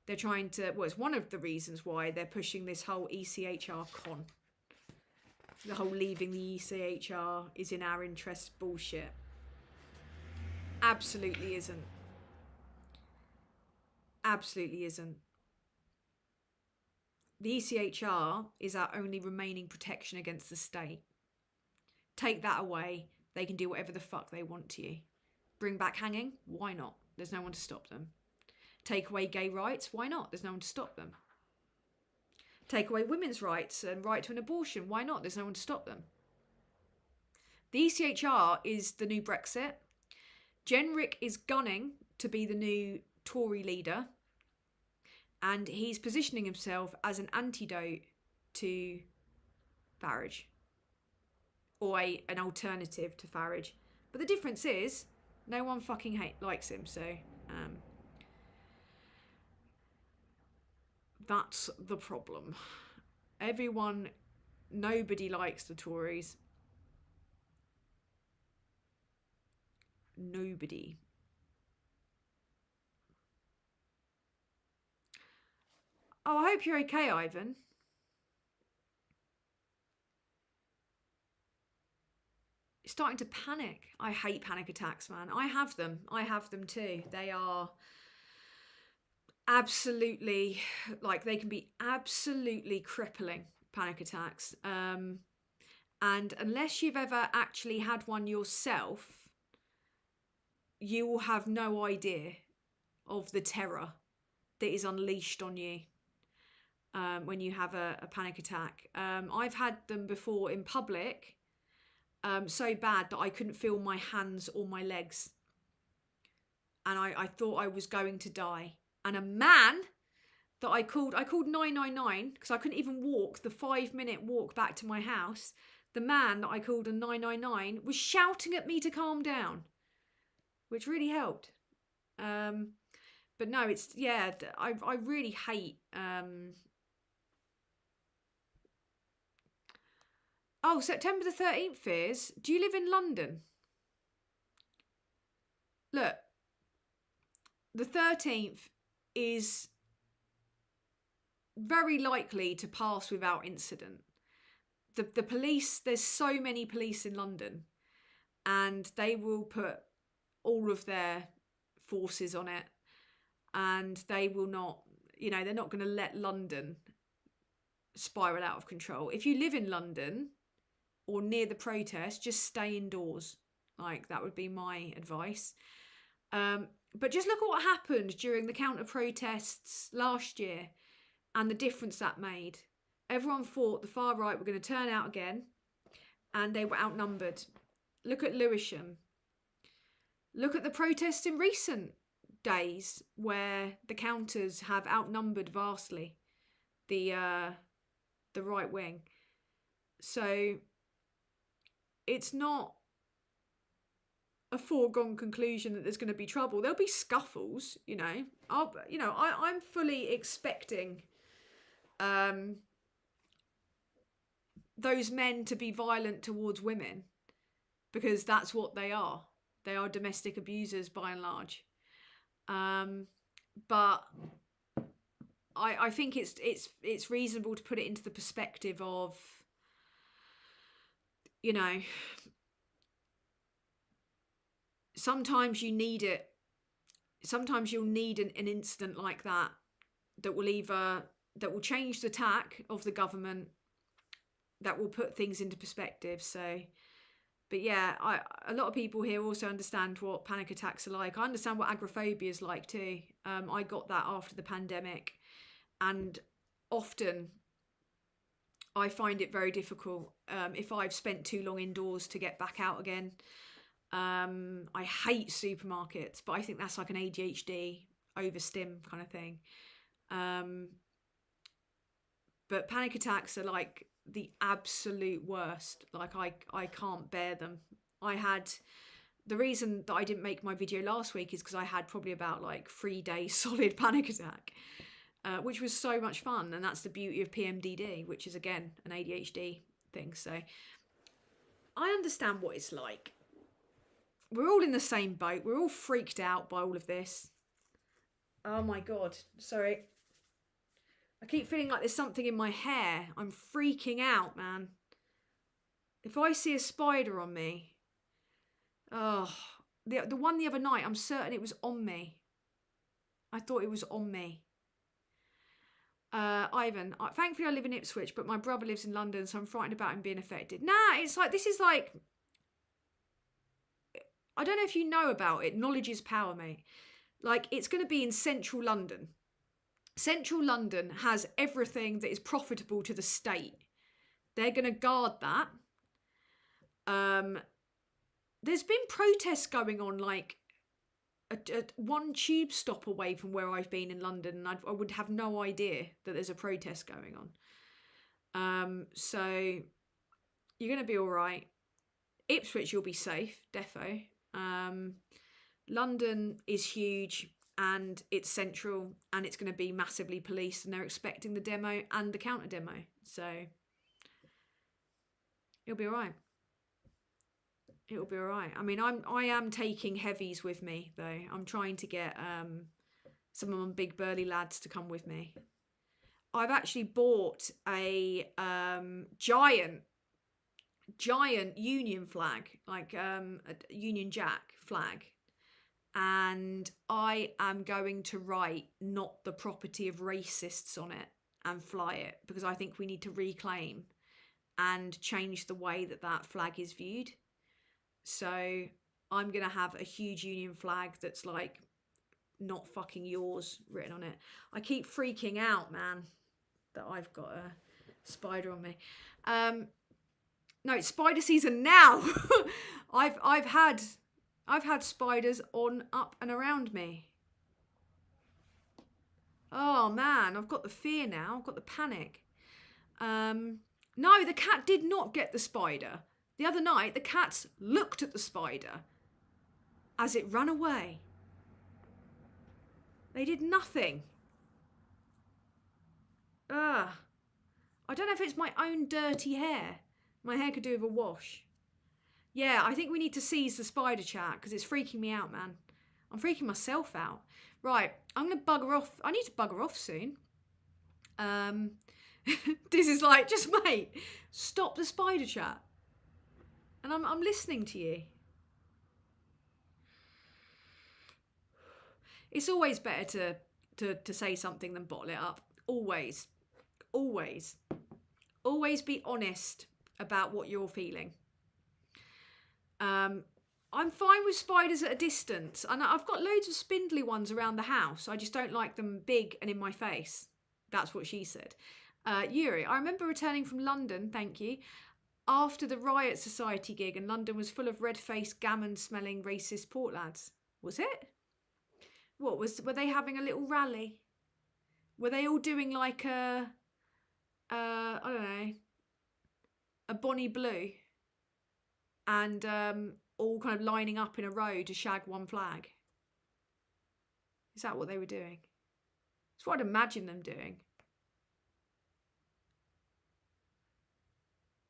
they're trying to, well, it's one of the reasons why they're pushing this whole ECHR con. The whole leaving the ECHR is in our interests bullshit. Absolutely isn't. Absolutely isn't. The ECHR is our only remaining protection against the state. Take that away, they can do whatever the fuck they want to you. Bring back hanging? Why not? There's no one to stop them. Take away gay rights? Why not? There's no one to stop them. Take away women's rights and right to an abortion? Why not? There's no one to stop them. The ECHR is the new Brexit. Jenrick is gunning to be the new Tory leader, and he's positioning himself as an antidote to Farage, or an alternative to Farage. But the difference is, no one fucking likes him, so that's the problem. Nobody likes the Tories. Nobody. Oh, I hope you're okay, Ivan. You're starting to panic. I hate panic attacks, man. I have them. I have them too. They are absolutely, like, they can be absolutely crippling, panic attacks. And unless you've ever actually had one yourself, you will have no idea of the terror that is unleashed on you when you have a panic attack. I've had them before in public, so bad that I couldn't feel my hands or my legs. And I thought I was going to die. And a man that I called 999 because I couldn't even walk the 5-minute walk back to my house. The man that I called a 999 was shouting at me to calm down, which really helped. But no, it's, yeah, I really hate... Oh, September the 13th, Fears. Do you live in London? Look, the 13th is very likely to pass without incident. The police, there's so many police in London, and they will put all of their forces on it, and they will not, they're not going to let London spiral out of control. If you live in London or near the protest, just stay indoors. Like, that would be my advice. But just look at what happened during the counter protests last year and the difference that made. Everyone thought the far right were going to turn out again, and they were outnumbered. Look at Lewisham. Look at the protests in recent days where the counters have outnumbered vastly the right wing. So it's not a foregone conclusion that there's going to be trouble. There'll be scuffles, I'm fully expecting those men to be violent towards women, because that's what they are. They are domestic abusers by and large. But I think it's reasonable to put it into the perspective of, sometimes you need it. Sometimes you'll need an incident like that will change the tack of the government, that will put things into perspective. So, but yeah, a lot of people here also understand what panic attacks are like. I understand what agoraphobia is like too. I got that after the pandemic, and often I find it very difficult if I've spent too long indoors to get back out again. I hate supermarkets, but I think that's like an ADHD overstim kind of thing. But panic attacks are like the absolute worst. Like I can't bear them. The reason that I didn't make my video last week is because I had probably about like 3 days solid panic attack, which was so much fun. And that's the beauty of PMDD, which is again an ADHD thing. So I understand what it's like. We're all in the same boat. We're all freaked out by all of this. Oh my God. Sorry. I keep feeling like there's something in my hair. I'm freaking out, man. If I see a spider on me, oh, the one the other night, I'm certain it was on me. I thought it was on me. Ivan, thankfully I live in Ipswich, but my brother lives in London, so I'm frightened about him being affected. Nah, it's like, this is like, I don't know if you know about it. Knowledge is power, mate. Like, it's going to be in central London. Central London has everything that is profitable to the state. They're going to guard that. There's been protests going on like one tube stop away from where I've been in London, and I would have no idea that there's a protest going on. So you're going to be all right. Ipswich, you'll be safe, defo. London is huge and it's central and it's going to be massively policed, and they're expecting the demo and the counter demo. So you'll be all right. It'll be all right. I mean, I am taking heavies with me though. I'm trying to get some of my big burly lads to come with me. I've actually bought a giant Union flag, like a Union Jack flag, and I am going to write "not the property of racists" on it and fly it, because I think we need to reclaim and change the way that that flag is viewed. So I'm going to have a huge Union flag that's like "not fucking yours" written on it. I keep freaking out, man, that I've got a spider on me. No, it's spider season now. I've had spiders on, up and around me. Oh man, I've got the fear now. I've got the panic. No, the cat did not get the spider. The other night, the cats looked at the spider as it ran away. They did nothing. I don't know if it's my own dirty hair. My hair could do with a wash. Yeah, I think we need to seize the spider chat because it's freaking me out, man. I'm freaking myself out. Right, I'm going to bugger off. I need to bugger off soon. This is like, just mate, stop the spider chat. And I'm listening to you. It's always better to say something than bottle it up. Always. Always. Always be honest about what you're feeling. I'm fine with spiders at a distance. And I've got loads of spindly ones around the house. I just don't like them big and in my face. That's what she said. Yuri, I remember returning from London, thank you, after the Riot Society gig, and London was full of red-faced, gammon-smelling racist port lads. Was it? Were they having a little rally? Were they all doing like I don't know, a Bonnie Blue, and all kind of lining up in a row to shag one flag? Is that what they were doing? It's what I'd imagine them doing.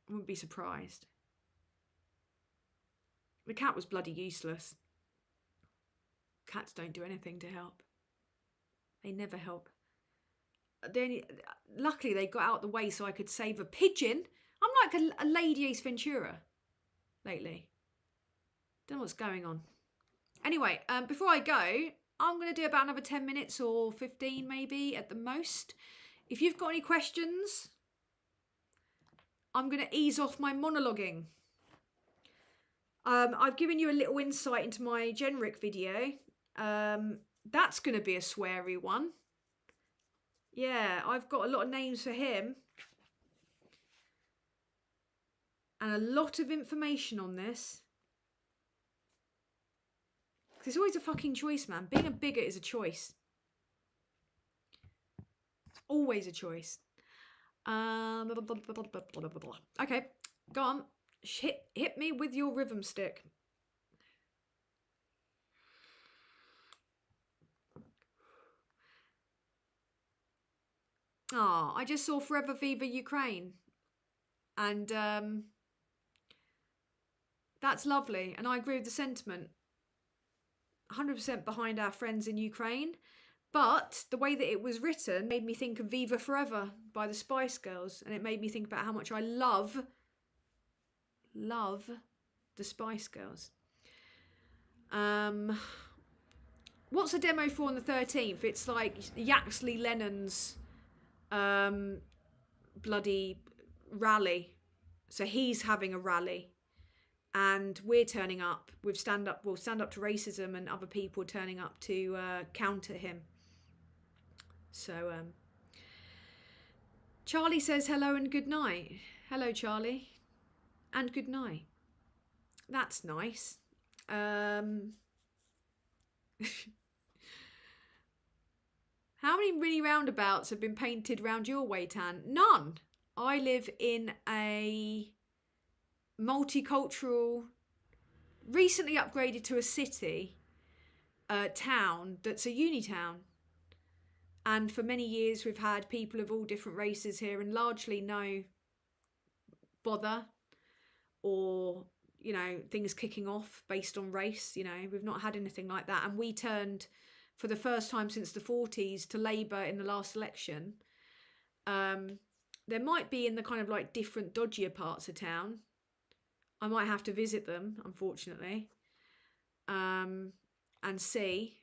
I wouldn't be surprised. The cat was bloody useless. Cats don't do anything to help. They never help. Luckily, they got out the way so I could save a pigeon. I'm like a Lady Ace Ventura lately. Don't know what's going on. Anyway, before I go, I'm going to do about another 10 minutes or 15 maybe at the most. If you've got any questions, I'm going to ease off my monologuing. I've given you a little insight into my generic video. That's going to be a sweary one. Yeah, I've got a lot of names for him. And a lot of information on this. It's always a fucking choice, man. Being a bigot is a choice. Always a choice. Blah, blah, blah. Okay, go on. Hit me with your rhythm stick. I just saw Forever Viva Ukraine. And that's lovely. And I agree with the sentiment. 100% behind our friends in Ukraine. But the way that it was written made me think of Viva Forever by the Spice Girls. And it made me think about how much I love the Spice Girls. What's the demo for on the 13th? It's like Yaxley Lennon's bloody rally. So he's having a rally. And we're turning up with stand up to racism, and other people turning up to counter him. So Charlie says hello and good night. Hello, Charlie, and good night. That's nice. How many mini roundabouts have been painted round your way, Tan? None. I live in a multicultural, recently upgraded to a city town that's a uni town. And for many years we've had people of all different races here, and largely no bother or, you know, things kicking off based on race. You know, we've not had anything like that. And we turned for the first time since the 40s to Labour in the last election. There might be in the kind of like different dodgier parts of town. I might have to visit them, unfortunately, and see.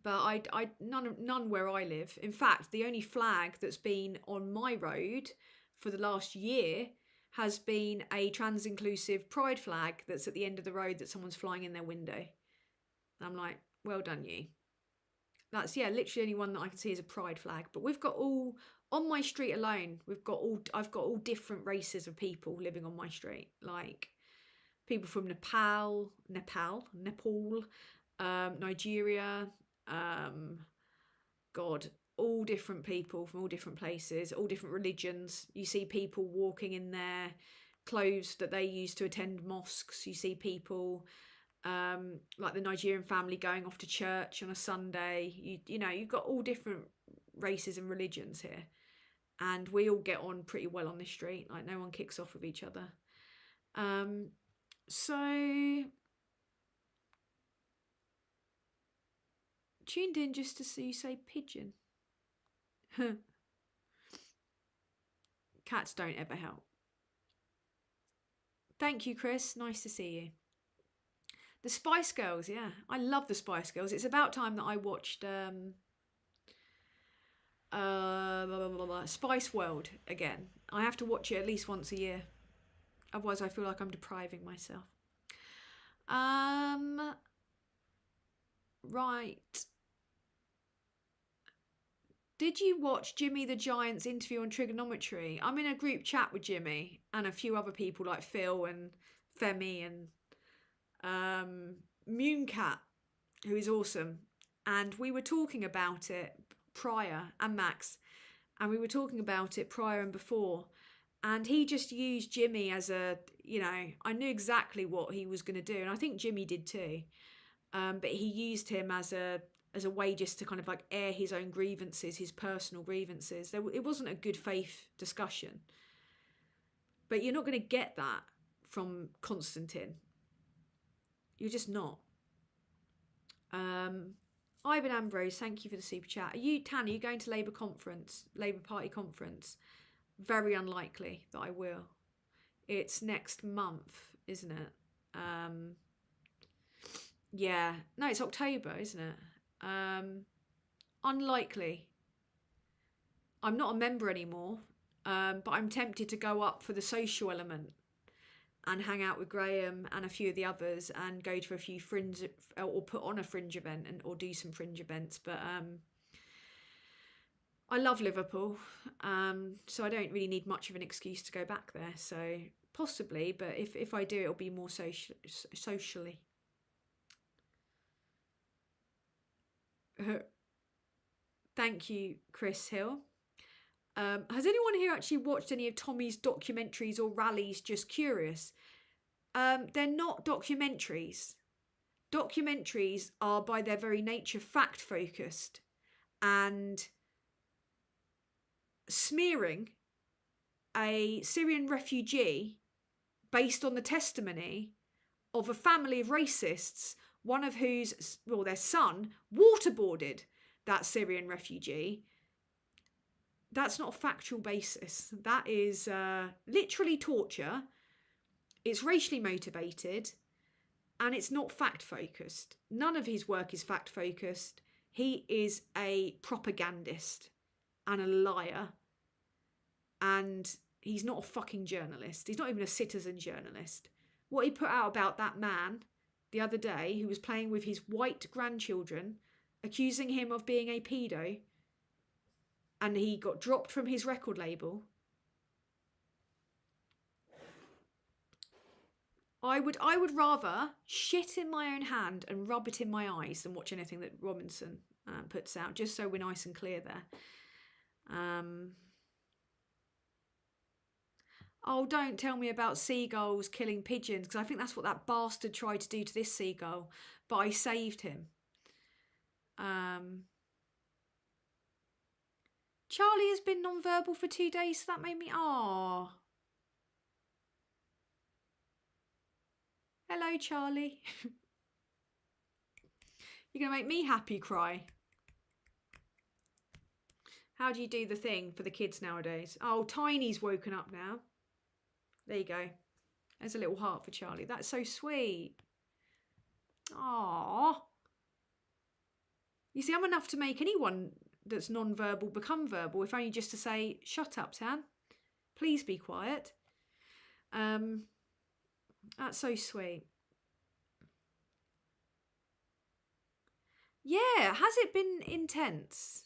But none where I live. In fact, the only flag that's been on my road for the last year has been a trans-inclusive pride flag that's at the end of the road that someone's flying in their window. And I'm like, well done you. That's, yeah, literally only one that I can see is a pride flag. But we've got all, on my street alone, I've got all different races of people living on my street. Like people from Nepal, Nigeria, all different people from all different places, all different religions. You see people walking in their clothes that they use to attend mosques. You see people like the Nigerian family going off to church on a Sunday. You know, you've got all different races and religions here, and we all get on pretty well on this street. Like no one kicks off with each other. So tuned in just to see you say pigeon. Cats don't ever help. Thank you, Chris. Nice to see you. The Spice Girls, yeah. I love the Spice Girls. It's about time that I watched Spice World again. I have to watch it at least once a year. Otherwise I feel like I'm depriving myself. Right. Did you watch Jimmy the Giant's interview on trigonometry? I'm in a group chat with Jimmy and a few other people like Phil and Femi and Mooncat, who is awesome. And we were talking about it prior, and Max, and we were talking about it prior and before. And he just used Jimmy as a, you know, I knew exactly what he was going to do. And I think Jimmy did too. But he used him as a way just to kind of like air his own grievances, his personal grievances. It wasn't a good faith discussion. But you're not going to get that from Constantine. You're just not. Ivan Ambrose, thank you for the super chat. Tan, are you going to Labour Party conference? Very unlikely that I will. It's next month, isn't it? Yeah. No, it's October, isn't it? Unlikely. I'm not a member anymore, but I'm tempted to go up for the social element and hang out with Graham and a few of the others and go to a few fringe or put on a fringe event or do some fringe events. But I love Liverpool, so I don't really need much of an excuse to go back there. So possibly, but if I do, it'll be more socially. Thank you, Chris Hill. Has anyone here actually watched any of Tommy's documentaries or rallies? Just curious. They're not documentaries. Documentaries are by their very nature fact focused and smearing a Syrian refugee based on the testimony of a family of racists, one of whose, well, their son waterboarded that Syrian refugee. That's not a factual basis. That is literally torture. It's racially motivated and it's not fact focused. None of his work is fact focused. He is a propagandist and a liar. And he's not a fucking journalist. He's not even a citizen journalist. What he put out about that man the other day who was playing with his white grandchildren, accusing him of being a pedo, and he got dropped from his record label. I would rather shit in my own hand and rub it in my eyes than watch anything that Robinson puts out, just so we're nice and clear there. Oh, don't tell me about seagulls killing pigeons, because I think that's what that bastard tried to do to this seagull, but I saved him. Charlie has been non-verbal for 2 days, so that made me... Oh. Hello, Charlie. You're going to make me happy cry. How do you do the thing for the kids nowadays? Oh, Tiny's woken up now. There you go. There's a little heart for Charlie. That's so sweet. Aww. You see, I'm enough to make anyone that's non-verbal become verbal, if only just to say, shut up, Tan. Please be quiet. That's so sweet. Yeah, has it been intense?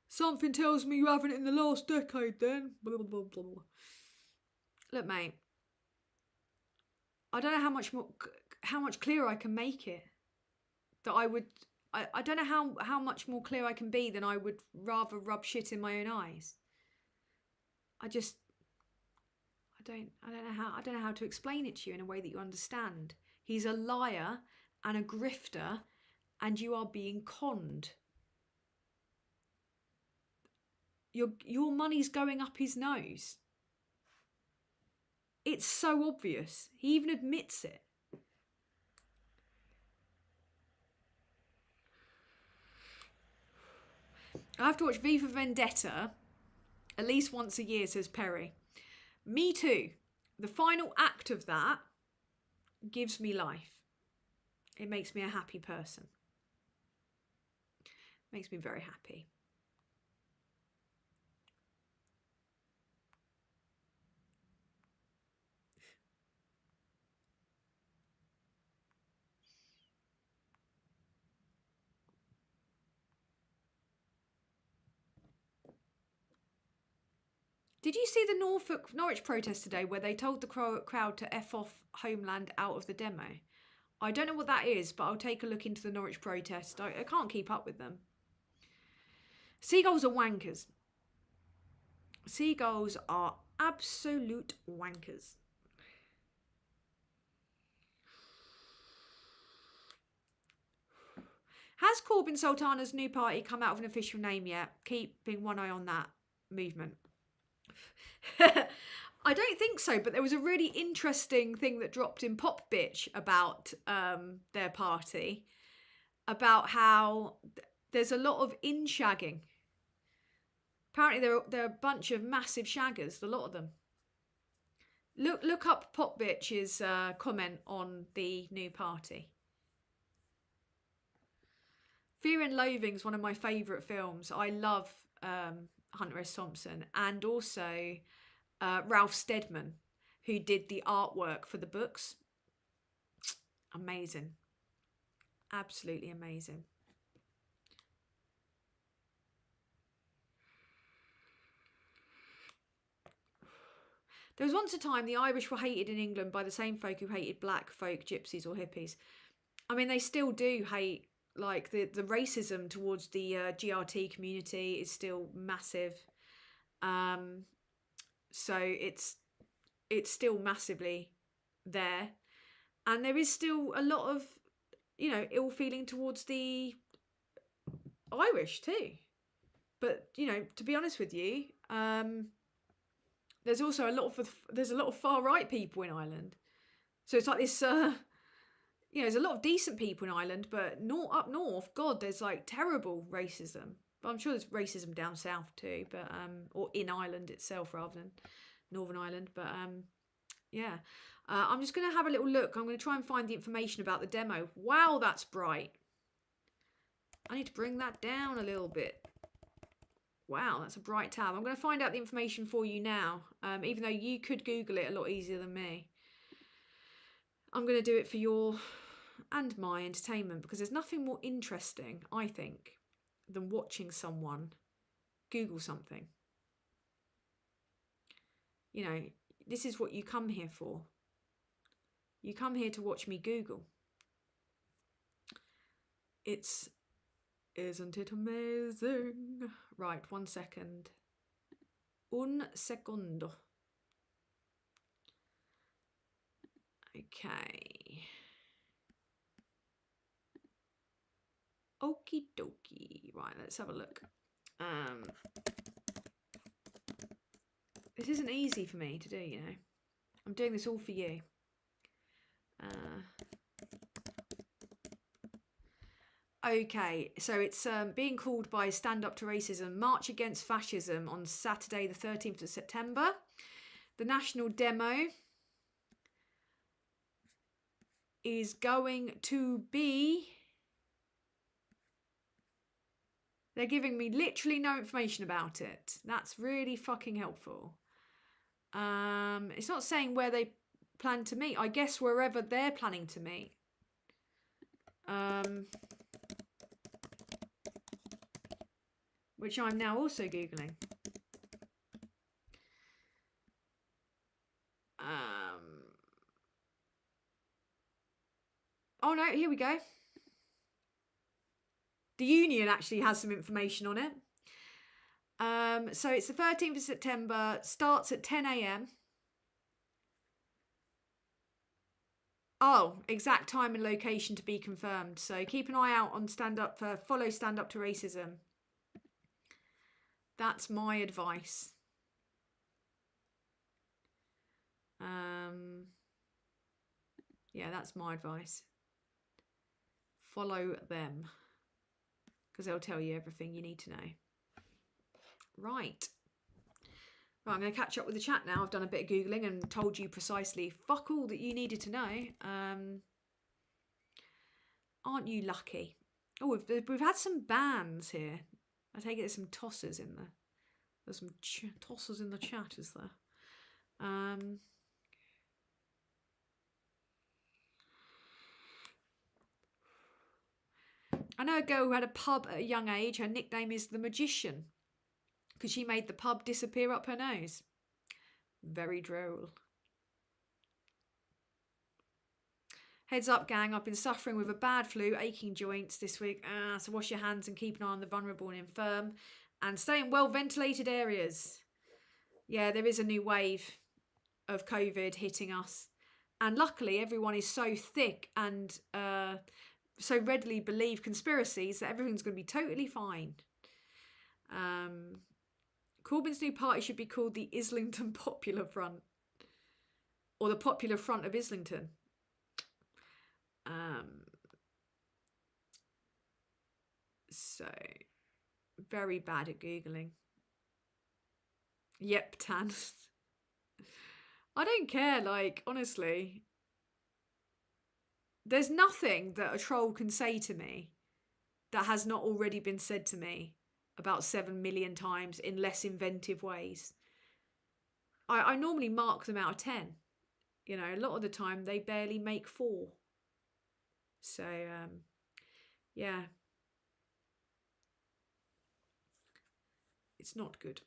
Something tells me you haven't in the last decade then. Blah, blah, blah, blah. Look, mate. I don't know how much clearer I can make it. That I don't know how much more clear I can be than I would rather rub shit in my own eyes. I don't know how to explain it to you in a way that you understand. He's a liar and a grifter, and you are being conned. Your money's going up his nose. It's so obvious. He even admits it. I have to watch V for Vendetta at least once a year, says Perry. Me too. The final act of that gives me life. It makes me a happy person. Makes me very happy. Did you see the Norwich protest today where they told the crowd to F off Homeland out of the demo? I don't know what that is, but I'll take a look into the Norwich protest. I can't keep up with them. Seagulls are wankers. Seagulls are absolute wankers. Has Corbyn Sultana's new party come out with an official name yet? Keeping one eye on that movement. I don't think so, but there was a really interesting thing that dropped in Pop Bitch about their party, about how there's a lot of in-shagging. Apparently they're a bunch of massive shaggers, a lot of them. Look up Pop Bitch's comment on the new party. Fear and Loathing is one of my favourite films. I love Hunter S. Thompson, and also Ralph Steadman, who did the artwork for the books. Amazing. Absolutely amazing. There was once a time the Irish were hated in England by the same folk who hated black folk, gypsies or hippies. I mean, they still do hate like the racism towards the GRT community is still massive. So it's still massively there, and there is still a lot of, you know, ill feeling towards the Irish too. But, you know, to be honest with you, there's also a lot of far right people in Ireland. So it's like this, you know, there's a lot of decent people in Ireland, but not up north. God, there's like terrible racism. But I'm sure there's racism down south too, but or in Ireland itself rather than Northern Ireland. But yeah, I'm just going to have a little look. I'm going to try and find the information about the demo. Wow, that's bright. I need to bring that down a little bit. Wow, that's a bright tab. I'm going to find out the information for you now, even though you could Google it a lot easier than me. I'm going to do it for your and my entertainment, because there's nothing more interesting, I think, than watching someone Google something. You know, this is what you come here for. You come here to watch me Google. Isn't it amazing? Right, 1 second. Un secondo. Okay. Okie dokie. Right, let's have a look. This isn't easy for me to do, you know. I'm doing this all for you. Okay, so it's being called by Stand Up to Racism, March Against Fascism on Saturday the 13th of September. The national demo is going to be... They're giving me literally no information about it. That's really fucking helpful. It's not saying where they plan to meet. I guess wherever they're planning to meet. Which I'm now also Googling. Oh no, here we go. The union actually has some information on it. So it's the 13th of September, starts at 10 a.m. Oh, exact time and location to be confirmed. So keep an eye out on follow Stand Up to Racism. That's my advice. Yeah, that's my advice. Follow them, because they'll tell you everything you need to know. Right. Right, I'm going to catch up with the chat now. I've done a bit of Googling and told you precisely fuck all that you needed to know. Aren't you lucky? Oh, we've had some bans here. I take it there's some tossers in there. There's some tossers in the chat, is there? I know a girl who had a pub at a young age. Her nickname is the Magician, because she made the pub disappear up her nose. Very droll. Heads up, gang. I've been suffering with a bad flu, aching joints this week. So wash your hands and keep an eye on the vulnerable and infirm. And stay in well-ventilated areas. Yeah, there is a new wave of COVID hitting us. And luckily, everyone is so thick and so readily believe conspiracies that everything's going to be totally fine. Corbyn's new party should be called the Islington Popular Front. Or the Popular Front of Islington. So, very bad at Googling. Yep, Tan. I don't care, like, honestly. There's nothing that a troll can say to me that has not already been said to me about 7 million times in less inventive ways. I normally mark them out of 10. You know, a lot of the time they barely make 4. So, yeah. It's not good.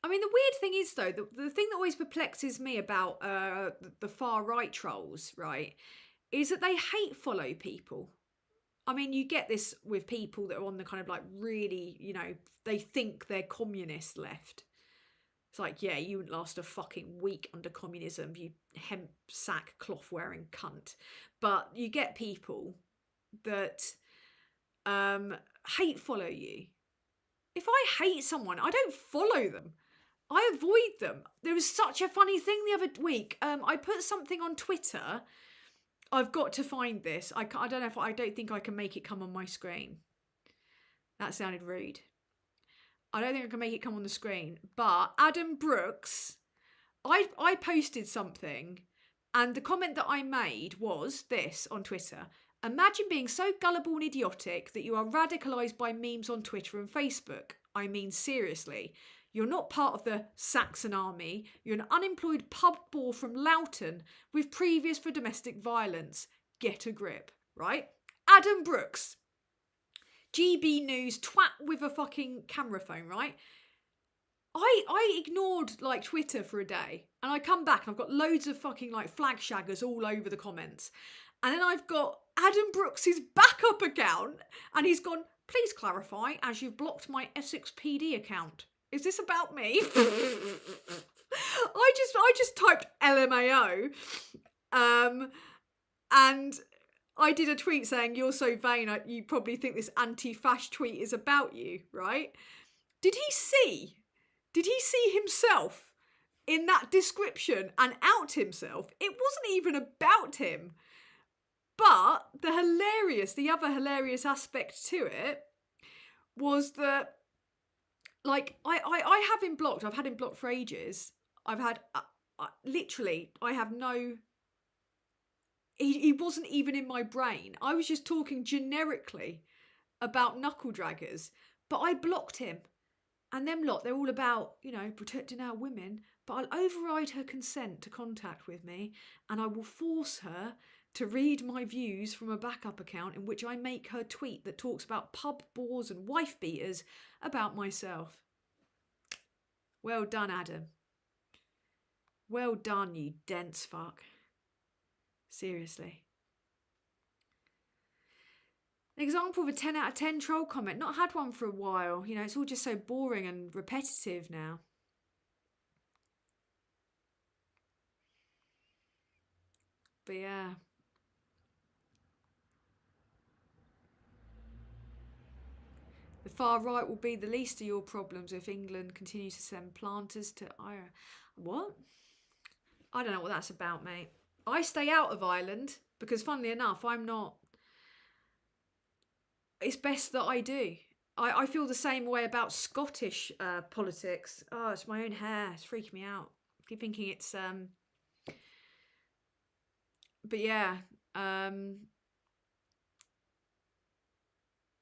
I mean, the weird thing is, though, the thing that always perplexes me about the far right trolls, right, is that they hate follow people. I mean, you get this with people that are on the kind of like really, you know, they think they're communist left. It's like, yeah, you wouldn't last a fucking week under communism, you hemp sack cloth wearing cunt. But you get people that hate follow you. If I hate someone, I don't follow them. I avoid them. There was such a funny thing the other week. I put something on Twitter. I've got to find this. I don't know if I don't think I can make it come on my screen. That sounded rude. I don't think I can make it come on the screen. But Adam Brooks, I posted something, and the comment that I made was this on Twitter. Imagine being so gullible and idiotic that you are radicalised by memes on Twitter and Facebook. I mean, seriously. You're not part of the Saxon army. You're an unemployed pub bore from Loughton with previous for domestic violence. Get a grip, right? Adam Brooks. GB News twat with a fucking camera phone, right? I ignored like Twitter for a day, and I come back and I've got loads of fucking like flagshaggers all over the comments. And then I've got Adam Brooks's backup account, and he's gone, please clarify, as you've blocked my Essex PD account. Is this about me? I just typed LMAO, and I did a tweet saying, you're so vain, you probably think this anti-fash tweet is about you, right? Did he see himself in that description and out himself? It wasn't even about him. But the other hilarious aspect to it was that, like, I have him blocked. I've had him blocked for ages. I've had, literally, I have no... He wasn't even in my brain. I was just talking generically about knuckle draggers, but I blocked him. And them lot, they're all about, you know, protecting our women, but I'll override her consent to contact with me, and I will force her to read my views from a backup account in which I make her tweet that talks about pub bores and wife beaters about myself. Well done, Adam. Well done, you dense fuck. Seriously. An example of a 10 out of 10 troll comment. Not had one for a while. You know, it's all just so boring and repetitive now. But yeah. The far right will be the least of your problems if England continues to send planters to Ireland. What? I don't know what that's about, mate. I stay out of Ireland because, funnily enough, I'm not... It's best that I do. I feel the same way about Scottish politics. Oh, it's my own hair. It's freaking me out. I keep thinking it's... But yeah...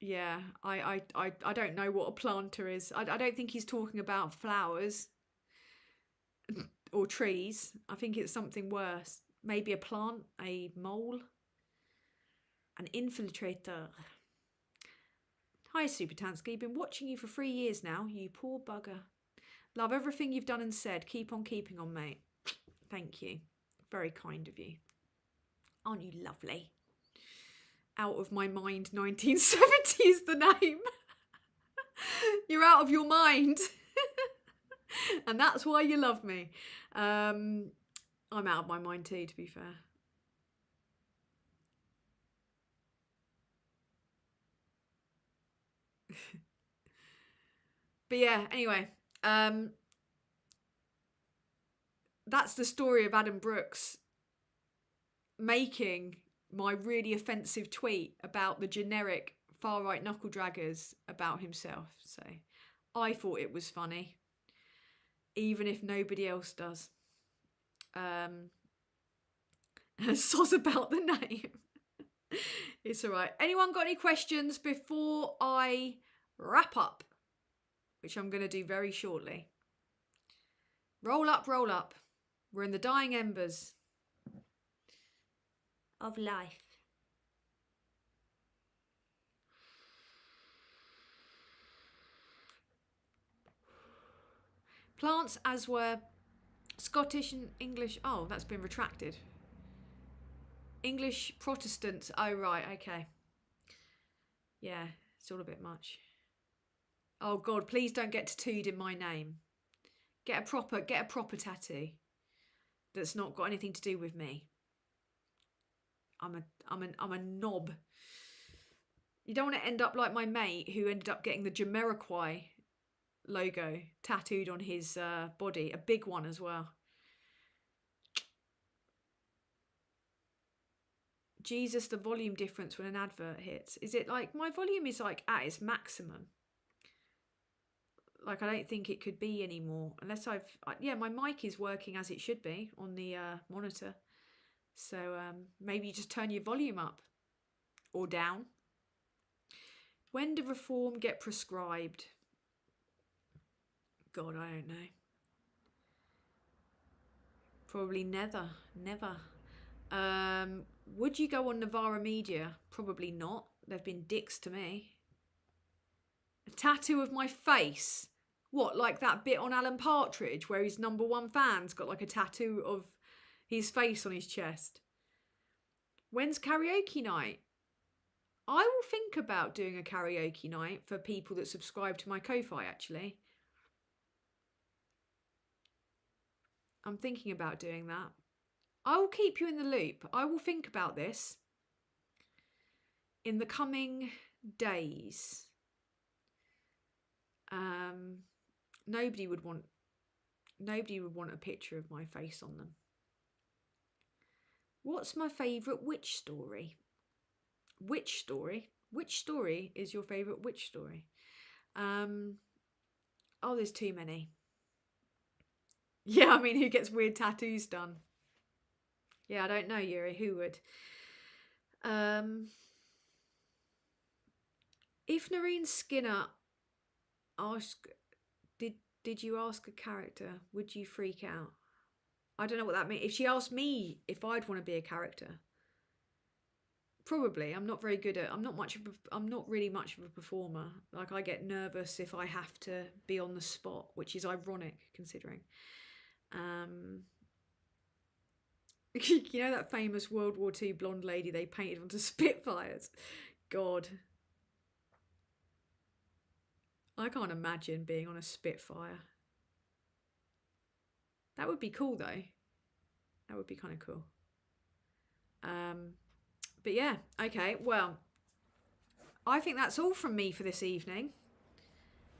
Yeah, I don't know what a planter is. I don't think he's talking about flowers or trees. I think it's something worse. Maybe a plant, a mole, an infiltrator. Hi, Super Tansky. Been watching you for 3 years now, you poor bugger. Love everything you've done and said. Keep on keeping on, mate. Thank you. Very kind of you. Aren't you lovely? Out of my mind 1970 is the name. You're out of your mind. And that's why you love me. I'm out of my mind too, to be fair. But yeah, anyway. That's the story of Adam Brooks making my really offensive tweet about the generic far-right knuckle draggers about himself. So I thought it was funny, even if nobody else does. Soz about the name. It's all right. Anyone got any questions before I wrap up? Which I'm going to do very shortly. Roll up, roll up. We're in the dying embers of life. Plants as were Scottish and English. Oh, that's been retracted. English Protestants. Oh, right. Okay. Yeah, it's all a bit much. Oh, God, please don't get tattooed in my name. Get a proper tattoo that's not got anything to do with me. I'm a knob. You don't want to end up like my mate who ended up getting the Jamiroquai logo tattooed on his body, a big one as well. Jesus, the volume difference when an advert hits. Is it like my volume is like at its maximum? Like, I don't think it could be anymore unless yeah, my mic is working as it should be on the monitor. So maybe you just turn your volume up or down. When did reform get prescribed? God, I don't know. Probably never. Would you go on Novara Media? Probably not. They've been dicks to me. A tattoo of my face? What, like that bit on Alan Partridge where his #1 fan's got like a tattoo of his face on his chest? When's karaoke night? I will think about doing a karaoke night for people that subscribe to my Ko-Fi, actually. I'm thinking about doing that. I will keep you in the loop. I will think about this in the coming days. Nobody would want a picture of my face on them. What's my favourite witch story? Witch story? Which story is your favourite witch story? Oh, there's too many. Yeah, I mean, who gets weird tattoos done? Yeah, I don't know, Yuri. Who would? If Noreen Skinner asked, did you ask a character, would you freak out? I don't know what that means. If she asked me if I'd want to be a character, probably. I'm not very good at. I'm not really much of a performer. Like, I get nervous if I have to be on the spot, which is ironic considering. You know that famous World War II blonde lady they painted onto Spitfires? God. I can't imagine being on a Spitfire. That would be cool though. That would be kind of cool. But yeah, okay, well, I think that's all from me for this evening.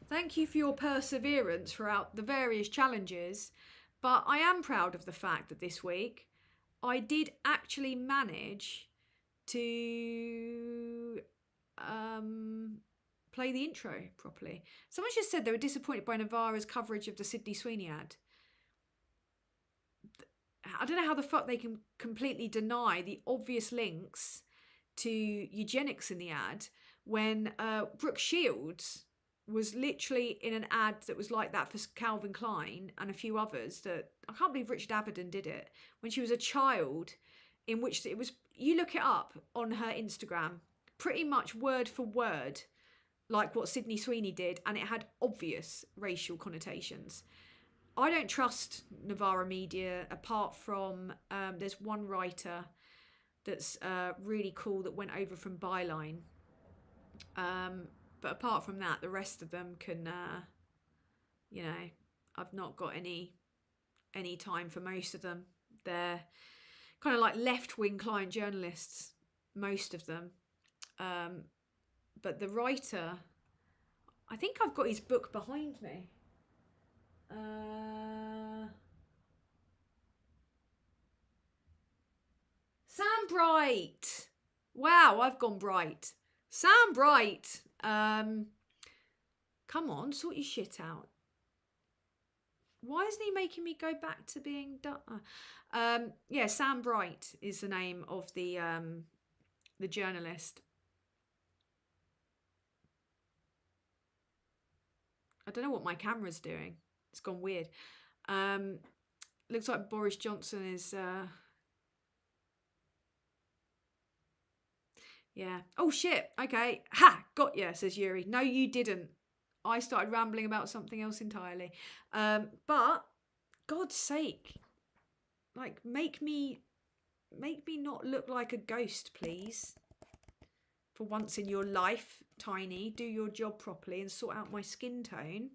Thank you for your perseverance throughout the various challenges, but I am proud of the fact that this week I did actually manage to play the intro properly. Someone just said they were disappointed by Novara's coverage of the Sydney Sweeney ad. I don't know how the fuck they can completely deny the obvious links to eugenics in the ad when Brooke Shields was literally in an ad that was like that for Calvin Klein and a few others. That I can't believe Richard Avedon did it when she was a child, in which it was, you look it up on her Instagram, pretty much word for word like what Sydney Sweeney did, and it had obvious racial connotations. I don't trust Novara Media apart from there's one writer that's really cool that went over from Byline. But apart from that, the rest of them can, you know, I've not got any time for most of them. They're kind of like left-wing client journalists, most of them. But the writer, I think I've got his book behind me. Sam Bright. Wow, I've gone bright. Sam Bright. Come on, sort your shit out. Why isn't he making me go back to being yeah, Sam Bright is the name of the journalist. I don't know what my camera's doing. It's gone weird. Looks like Boris Johnson is yeah. Oh shit. Okay. Ha! Got ya, says Yuri. No, you didn't. I started rambling about something else entirely. But God's sake, like, make me not look like a ghost, please. For once in your life, Tiny, do your job properly and sort out my skin tone.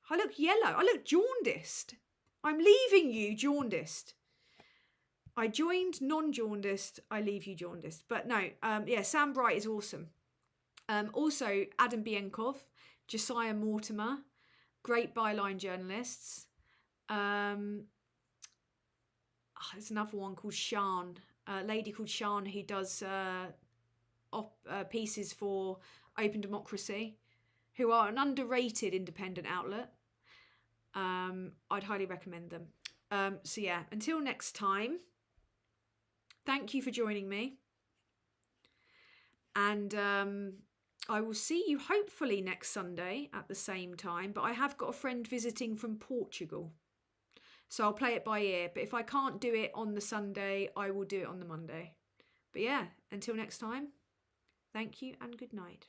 I look yellow. I look jaundiced. I'm leaving you jaundiced. I joined non-jaundiced. I leave you jaundiced. But no, yeah, Sam Bright is awesome. Also, Adam Bienkov, Josiah Mortimer, great byline journalists. There's another one called Shan, a lady called Shan who does pieces for Open Democracy, who are an underrated independent outlet. I'd highly recommend them. So yeah, until next time, thank you for joining me. And I will see you hopefully next Sunday at the same time. But I have got a friend visiting from Portugal, so I'll play it by ear. But if I can't do it on the Sunday, I will do it on the Monday. But yeah, until next time, thank you and good night.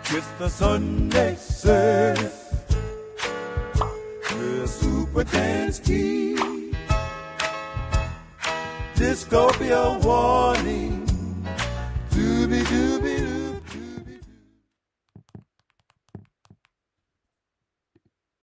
It's the Sunday service, the super dance team. This could be a warning. Doobie doobie doo.